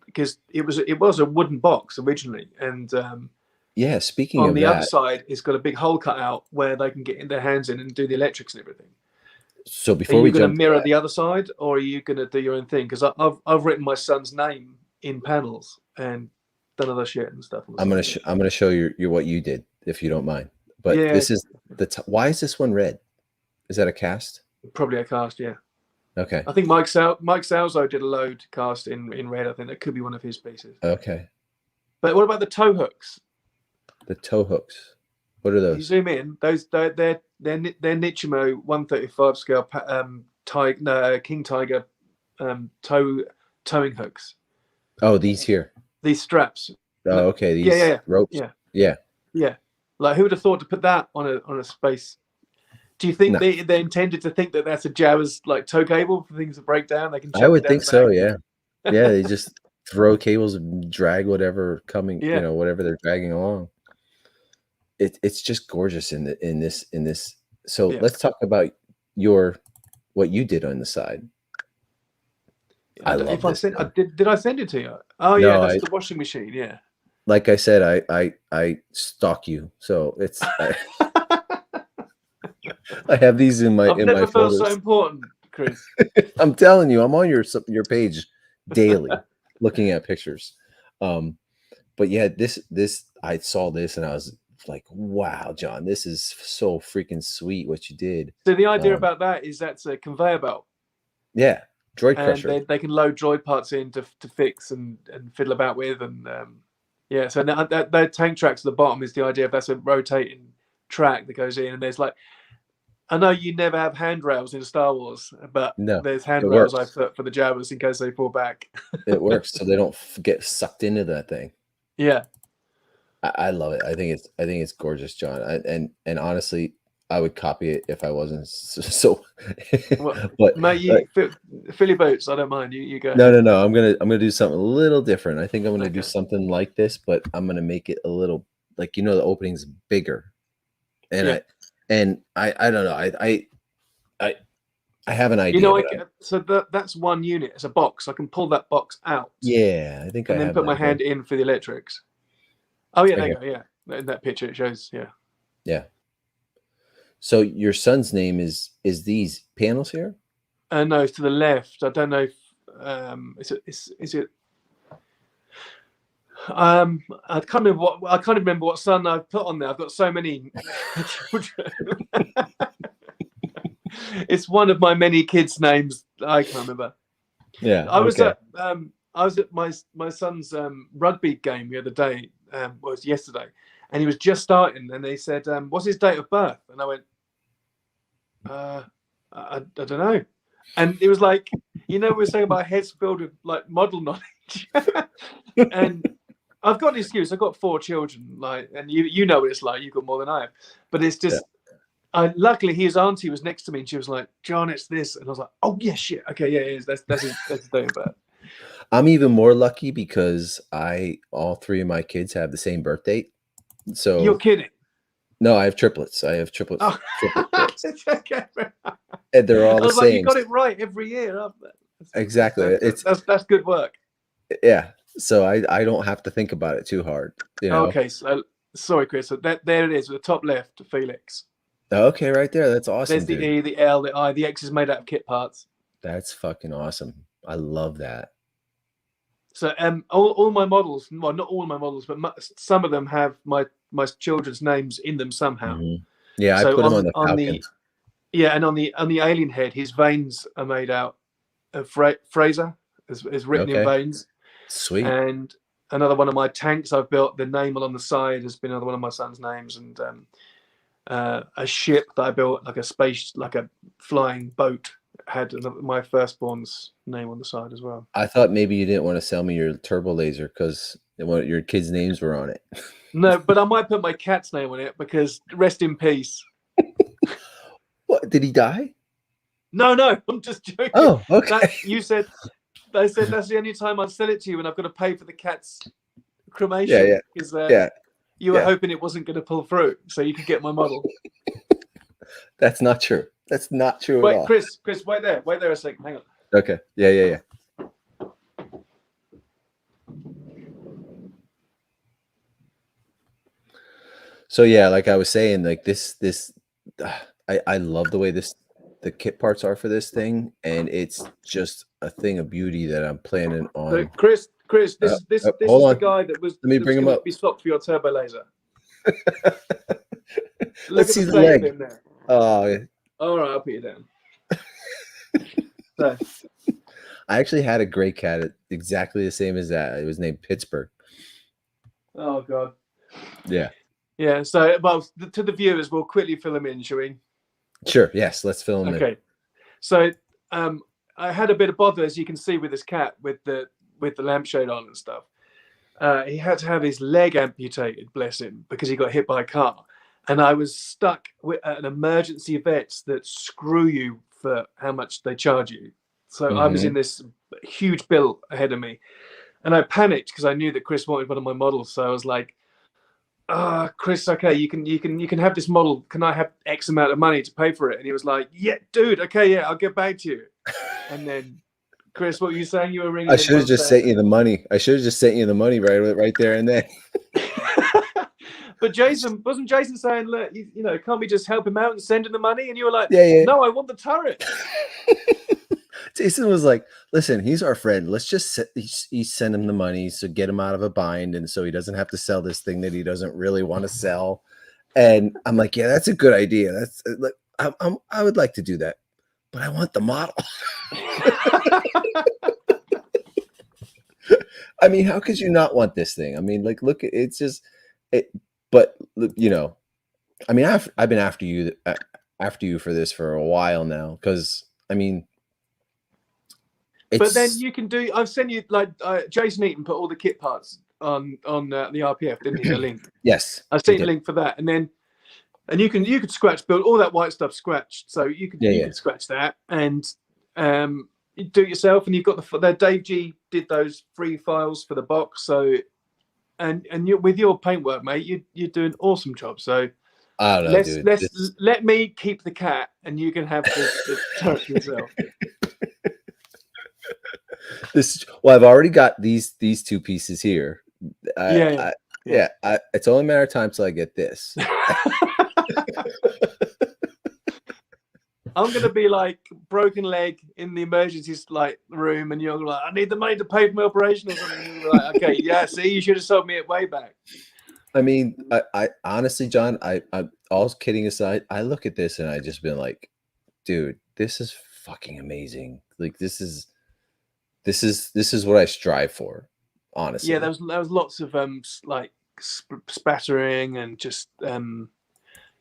it was a wooden box originally, and
speaking
on
of
the
that,
other side, it's got a big hole cut out where they can get their hands in and do the electrics and everything.
So before we jump,
are you going to mirror the other side, or are you going to do your own thing? Because I've written my son's name in panels and done other shit and stuff.
I'm gonna show you what you did, if you don't mind. But this is why is this one red? Is that a cast?
Probably a cast, yeah.
Okay.
I think Mike Salzo did a load cast in red. I think that could be one of his pieces.
Okay.
But what about the toe hooks?
The toe hooks. What are those?
You zoom in. They're Nichimo 135 scale King Tiger towing hooks.
Oh, these here.
These straps.
Oh, okay. These ropes. Yeah.
Like, who would have thought to put that on a space? Do you think they're intended to think that that's a Jawa's like tow cable for things to break down? They can.
I would think so. Yeah. Yeah. They just throw cables and drag whatever coming. Whatever they're dragging along. It's just gorgeous in this. So let's talk about what you did on the side. I love this.
Did I send it to you? Oh yeah, that's the washing machine. Yeah.
Like I said, I stalk you, so it's. I have these in my
I've never felt
folders.
so important, Chris.
I'm telling you, I'm on your page daily, looking at pictures. But yeah, this I saw this and I was like, wow, John, this is so freaking sweet what you did.
So the idea about that is that's a conveyor belt.
Yeah, droid
And
crusher.
they can load droid parts in to fix and fiddle about with. And yeah, so that tank track to the bottom is the idea of that's a rotating track that goes in. And there's like, I know you never have handrails in Star Wars, but
No,
there's
it
handrails I
works.
put for the Jawas in case they fall back.
It works, so they don't get sucked into that thing.
Yeah.
I love it. I think it's gorgeous, John. And honestly, I would copy it if I wasn't so.
Well,
But
mate, Philly boots. I don't mind. You go.
no. I'm gonna do something a little different. I think I'm gonna do something like this, but I'm gonna make it a little like the opening's bigger, and I don't know. I have an idea.
So that's one unit. It's a box. I can pull that box out.
Yeah, I think
and
I
then
have
put my
that
hand in for the electrics. Oh yeah,
Right
there
here.
you go. Yeah, in that picture it shows. Yeah.
Yeah. So your son's name is these panels here?
No, it's to the left. I don't know if is it. I can't remember what son I put on there. I've got so many children. It's one of my many kids' names. I can't remember.
Yeah.
I was at my son's rugby game the other day. Was yesterday, and he was just starting. And they said, "What's his date of birth?" And I went, I don't know. And it was like, we were saying about heads filled with like model knowledge. And I've got an excuse. I've got 4 children, and you know what it's like. You've got more than I have, but it's just. Luckily, his auntie was next to me, and she was like, "John, it's this," and I was like, "Oh yeah, shit, okay, yeah, that's his date of birth."
I'm even more lucky because all 3 of my kids have the same birth date. So
You're kidding?
No, I have triplets. I have triplets.
Oh. Okay.
And they're all the same.
Like, you got it right every year.
Exactly.
That's good work.
Yeah. So I don't have to think about it too hard.
Okay. So sorry, Chris. So there it is, at the top left, Felix.
Okay, right there. That's awesome.
There's the E, the L, the I. The X is made out of kit parts.
That's fucking awesome. I love that.
So all my models, well, not all my models, but some of them have my children's names in them somehow.
Mm-hmm. Yeah, I put them on the Falcon.
And on the alien head, his veins are made out of Fraser, is written in veins.
Sweet.
And another one of my tanks I've built, the name along the side has been another one of my son's names. And a ship that I built, like a flying boat, had my firstborn's name on the side as well.
I thought maybe you didn't want to sell me your turbo laser because your kids' names were on it.
No, but I might put my cat's name on it because rest in peace.
What, did he die?
No, I'm just joking.
Oh, okay.
They said that's the only time I'd sell it to you, and I've got to pay for the cat's cremation.
Yeah.
Because you were hoping it wasn't going to pull through, so you could get my model.
That's not true. That's not true at all.
Chris, wait there a second. Hang on.
Okay. Yeah. So yeah, like I was saying, like this, I love the way the kit parts are for this thing, and it's just a thing of beauty that I'm planning on.
So Chris, this is the guy that was.
Let me bring him up.
Be swapped for your turbo laser.
Let's see the leg.
In there.
Oh, yeah.
All right, I'll put you down. So.
I actually had a gray cat exactly the same as that. It was named Pittsburgh.
Oh God.
Yeah.
Yeah. So, well, to the viewers, we'll quickly fill them in, shall we?
Sure. Yes. Let's fill them in.
Okay. So, I had a bit of bother, as you can see, with this cat with the lampshade on and stuff. He had to have his leg amputated, bless him, because he got hit by a car. And I was stuck with an emergency vets that screw you for how much they charge you. So I was in this huge bill ahead of me, and I panicked because I knew that Chris wanted one of my models. So I was like, Chris, okay, you can have this model. Can I have X amount of money to pay for it? And he was like, yeah, dude, okay, yeah, I'll get back to you. And then, Chris, what were you saying? You were ringing.
I should have just sent you the money. I should have just sent you the money right there and then.
But Jason wasn't Jason saying, look, you know, can't we just help him out and send him the money? And you were like,
Yeah.
no, I want the turret.
Jason was like, listen, he's our friend. Let's just send him the money so get him out of a bind, and so he doesn't have to sell this thing that he doesn't really want to sell. And I'm like, yeah, that's a good idea. That's like, I would like to do that, but I want the model. I mean, how could you not want this thing? I mean, like, look, it's just it. But you know, I mean, I've been after you for this for a while now, because I mean.
But then you can do. I've sent you like Jason Eaton put all the kit parts on the RPF, didn't he? The link.
Yes,
I've sent you a link for that, and you could scratch build all that white stuff scratched. So you could scratch that and you do it yourself, and you've got the Dave G did those free files for the box. So and you with your paintwork, mate, you're doing an awesome job. So
I don't know, dude.
Let me keep the cat, and you can have the turret yourself.
Well, I've already got these two pieces here. It's only a matter of time till I get this.
I'm gonna be like broken leg in the emergency room, and you're like, I need the money to pay for my operation or something. And you're like, okay, yeah, see, you should have sold me it way back.
I mean, I honestly, John, I all kidding aside, I look at this and I just been like, dude, this is fucking amazing. Like this is what I strive for, honestly.
Yeah, there was lots of like spattering and just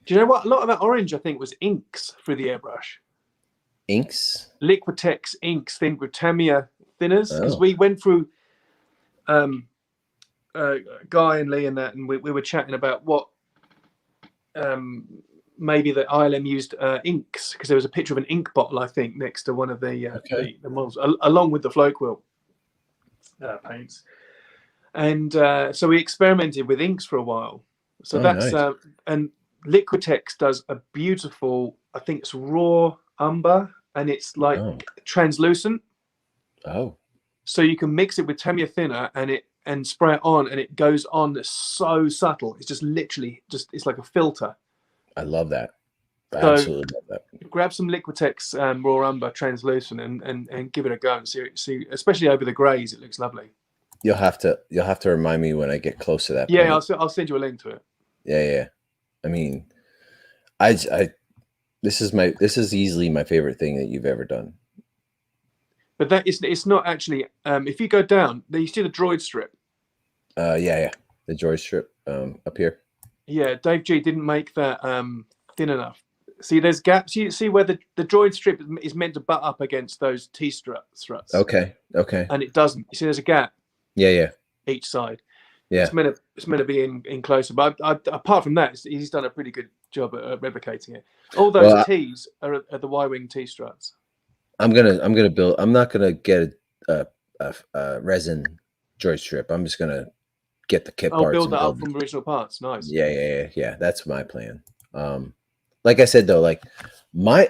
do you know what? A lot of that orange, I think, was inks through the airbrush.
Inks?
Liquitex inks, thin with Tamiya thinners, because we went through Guy and Lee and that, and we were chatting about what maybe that ILM used inks, because there was a picture of an ink bottle, I think, next to one of the models, along with the flow quilt paints. And so we experimented with inks for a while. So that's
nice.
And Liquitex does a beautiful, I think it's raw umber, and it's like translucent.
Oh.
So you can mix it with Tamiya thinner and spray it on, and it goes on so subtle. It's just literally it's like a filter.
I love that. I absolutely love that.
Grab some Liquitex raw umber translucent and give it a go and see, especially over the greys, it looks lovely.
You'll have to remind me when I get close to that.
Yeah, point. I'll send you a link to it.
Yeah. I mean, this is easily my favorite thing that you've ever done.
But it's not actually. If you go down, you see the droid strip.
The droid strip up here.
Yeah, Dave G didn't make that thin enough. See, there's gaps. You see where the droid strip is meant to butt up against those T struts.
Okay.
And it doesn't. You see, there's a gap.
Yeah.
Each side.
Yeah.
It's meant to be in closer. But apart from that, he's done a pretty good job at replicating it. All those T's are the Y-wing T struts. I'm
gonna build. I'm not gonna get a resin droid strip. I'm just gonna get the kit parts.
Build that up from original parts. Nice.
Yeah. That's my plan. Like I said though, like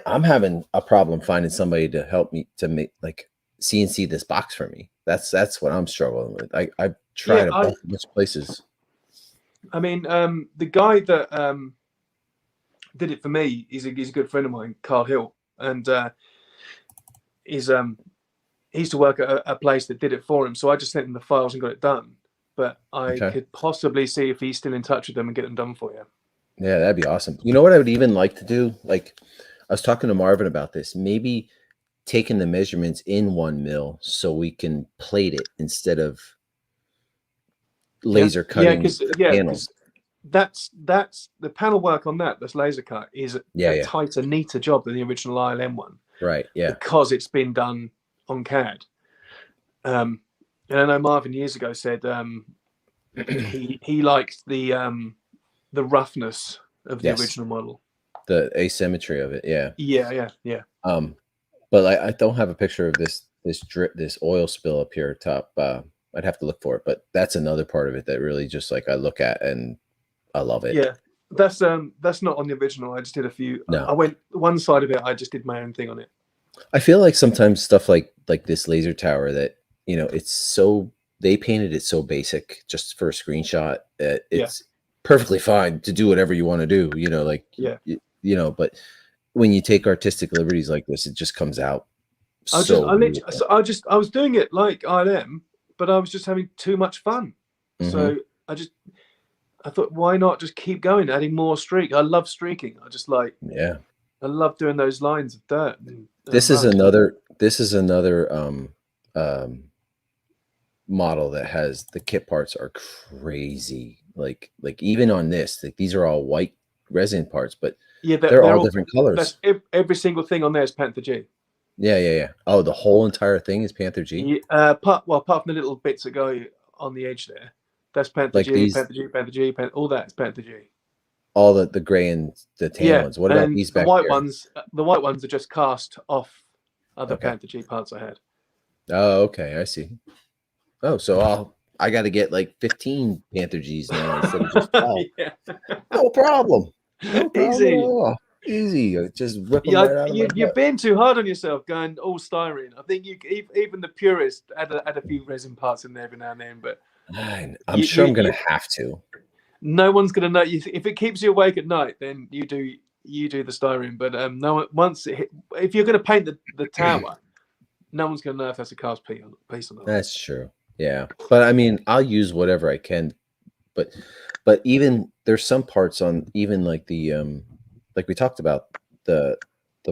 I'm having a problem finding somebody to help me to make like CNC this box for me. That's what I'm struggling with. I tried a bunch of places.
I mean, the guy that did it for me, he's a good friend of mine, Carl Hill, and he used to work at a place that did it for him. So I just sent him the files and got it done. But I could possibly see if he's still in touch with them and get them done for you.
Yeah, that'd be awesome. You know what I would even like to do? Like, I was talking to Marvin about this. Maybe taking the measurements in 1 mil so we can plate it instead of laser cutting panels.
That's the panel work on that's laser cut is a tighter, neater job than the original ILM one.
Right. Yeah.
Because it's been done on CAD. And I know Marvin years ago said he liked the roughness of the original model,
the asymmetry of it.
Yeah.
But I don't have a picture of this oil spill up here top. I'd have to look for it, but that's another part of it that really just like I look at and I love it.
Yeah, that's not on the original. I just did a few.
No.
I went one side of it. I just did my own thing on it.
I feel like sometimes stuff like this laser tower that it's so they painted it so basic just for a screenshot. It's perfectly fine to do whatever you want to do, like,
Yeah.
but when you take artistic liberties like this, it just comes out
I
so beautiful.
I was doing it like ILM, but I was just having too much fun. So I thought, why not just keep going, adding more streak? I love streaking.
Yeah.
I love doing those lines of dirt.
This is another model that has the kit parts are crazy. Like even on this, like these are all white resin parts, but
yeah,
they're all different colors.
Every single thing on there is Panther G.
Yeah. Oh, the whole entire thing is Panther G.
Yeah, apart from the little bits that go on the edge there, that's Panther
Like
G,
these,
Panther G, all that is Panther G.
all the gray and the tan ones. What about these back
white
here?
ones? The white ones are just cast off other
Okay.
Panther G parts I had.
Oh, okay, I see. Oh, so I got to get like 15 Panther Gs now instead of just 12.
Yeah.
No problem. No problem
Easy.
at all. Easy. Just rip them
Yeah,
right out of my
you're
butt.
being too hard on yourself, going all styrene. I think even the purist add a few resin parts in there every now and then, but
I'm sure I'm going to have to.
No one's going to know. If it keeps you awake at night, then you do the styrene. But no, if you're going to paint the tower, no one's going to know if that's a cast piece or not.
That's true. Yeah, but I mean, I'll use whatever I can. But even there's some parts on even like the like we talked about the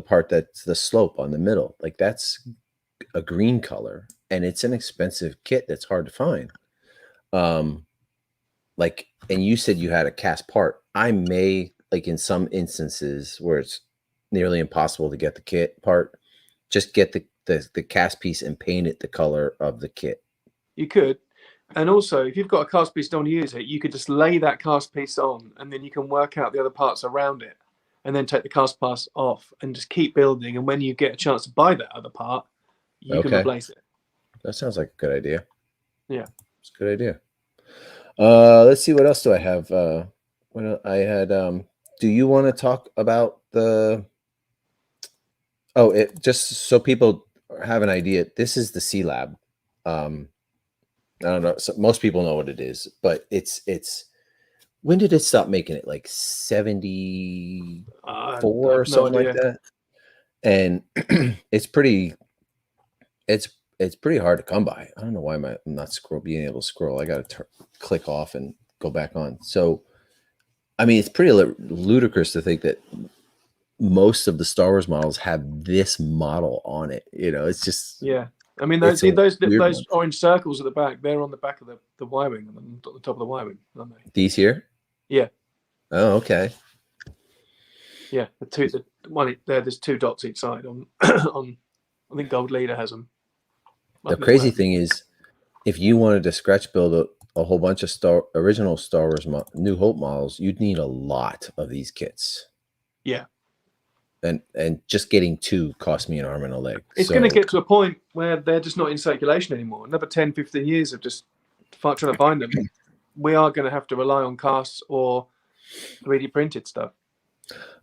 part that's the slope on the middle, like that's a green color, and it's an expensive kit that's hard to find. Like, and you said you had a cast part. I may, like in some instances where it's nearly impossible to get the kit part, just get the cast piece and paint it the color of the kit.
You could. And also, if you've got a cast piece, don't use it, you could just lay that cast piece on, and then you can work out the other parts around it, and then take the cast piece off and just keep building. And when you get a chance to buy that other part, you can replace it.
That sounds like a good idea.
Yeah.
It's a good idea. Let's see, what else do I have? What I had, do you want to talk about just so people have an idea, this is the C Lab. I don't know. So most people know what it is, but it's when did it stop making it? Like 74 or something like that. And it's pretty hard to come by. I don't know why I'm not being able to scroll. I got to click off and go back on. So, I mean, it's pretty ludicrous to think that most of the Star Wars models have this model on it. It's just
I mean, those orange circles at the back, they're on the back of the Y-wing, on the top of the Y-wing, aren't they?
These here?
Yeah.
Oh, okay.
Yeah, there's two dots each side on I think Gold Leader has them.
The crazy thing is, if you wanted to scratch build a whole bunch of original Star Wars New Hope models, you'd need a lot of these kits.
Yeah.
And just getting two cost me an arm and a leg.
It's going to get to a point where they're just not in circulation anymore. Another 10, 15 years of just trying to find them. We are going to have to rely on casts or 3D printed stuff.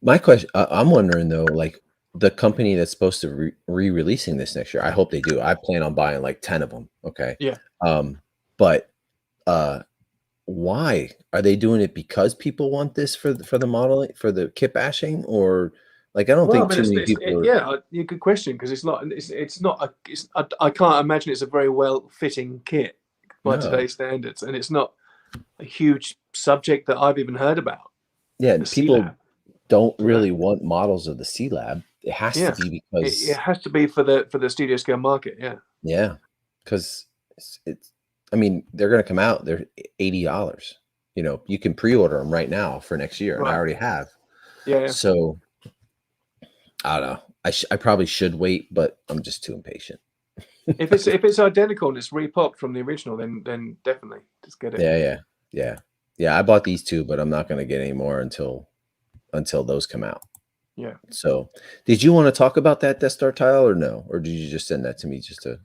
My question, I'm wondering though, like the company that's supposed to re-releasing this next year, I hope they do. I plan on buying like 10 of them. Okay.
Yeah.
But why are they doing it? Because people want this for the modeling, for the kit bashing, or like, I don't think too many people.
Good question, because I can't imagine it's a very well fitting kit by today's standards, and it's not a huge subject that I've even heard about.
Yeah, people don't really want models of the C Lab. It has to be because
it has to be for the studio scale market.
Yeah, because it's. I mean, they're going to come out. They're $80. You can pre-order them right now for next year, and I already have.
Yeah.
So I don't know. I probably should wait, but I'm just too impatient.
if it's identical and it's repopped from the original, then definitely just get it.
Yeah. I bought these two, but I'm not going to get any more until those come out.
Yeah.
So, did you want to talk about that Death Star tile or no? Or did you just send that to me just to?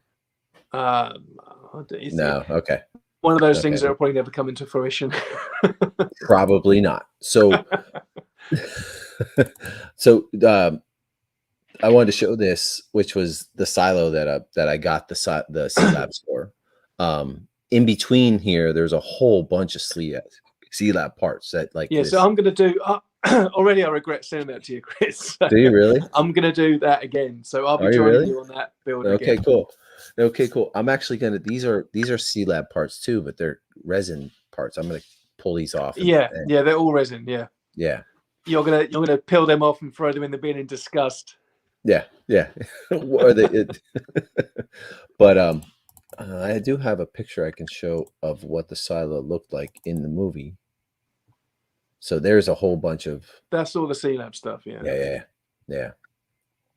No. Okay.
One of those things that will probably never come into fruition.
Probably not. So, I wanted to show this, which was the silo that I got the C Lab store. In between here, there's a whole bunch of C-Lab parts that like
Yeah,
this.
so I'm going to do. Already, I regret sending that to you, Chris.
Do you really?
I'm going to do that again. So I'll be
Are you
joining
really?
you on that build
Okay,
again.
cool. Okay, cool. I'm actually gonna. These are C-Lab parts too, but they're resin parts. I'm gonna pull these off.
Yeah, they're all resin. Yeah,
yeah,
you're gonna peel them off and throw them in the bin in disgust.
yeah. Or they, but I do have a picture I can show of what the silo looked like in the movie. So there's a whole bunch of.
That's all the C-Lab stuff. Yeah.
Yeah.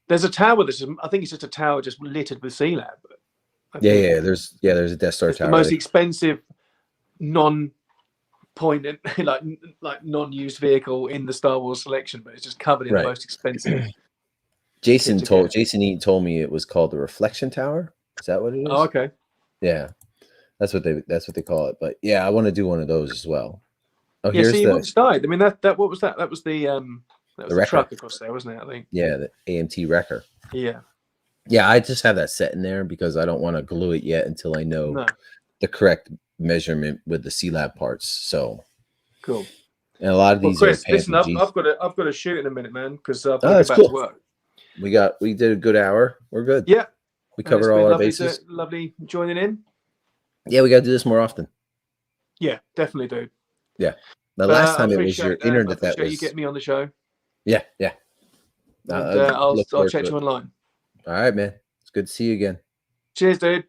There's a tower I think it's just a tower just littered with C-Lab.
Yeah. There's a Death Star
It's
tower.
the most expensive non-point like non-used vehicle in the Star Wars selection, but it's just covered in the most expensive.
Jason Eaton told me it was called the Reflection Tower. Is that what it is?
Oh, okay.
Yeah, that's what they call it. But yeah, I want to do one of those as well. Oh,
yeah.
here's
So you
the.
once died. I mean, that what was that? That was the
the
truck across there, wasn't it? I think.
Yeah, the AMT Wrecker.
Yeah.
Yeah, I just have that set in there because I don't want to glue it yet until I know the correct measurement with the C-Lab parts. So
cool.
And a lot of these
Chris,
are
listen, I've got to shoot in a minute, man, because I've got
that's
to go back
cool.
to work.
We did a good hour. We're good.
Yeah.
We covered all our bases.
Lovely joining in.
Yeah, we got to do this more often.
Yeah, definitely, dude.
Yeah. The last time it was your internet that was.
You get me on the show.
Yeah.
I'll check you online.
All right, man. It's good to see you again.
Cheers, dude.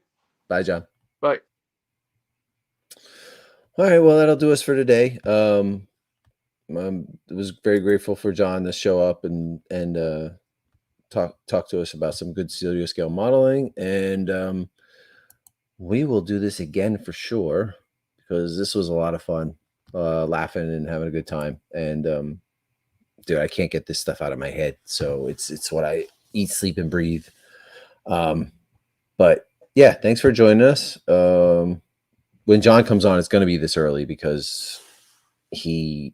Bye, John.
Bye.
All right. Well, that'll do us for today. I was very grateful for John to show up and talk to us about some good studio scale modeling, and we will do this again for sure because this was a lot of fun, laughing and having a good time. And dude, I can't get this stuff out of my head, so it's what I eat, sleep, and breathe. But yeah, thanks for joining us. When John comes on, it's going to be this early because he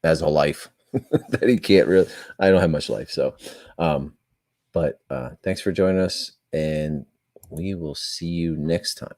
has a life that he can't really. I don't have much life, so. But thanks for joining us, and we will see you next time.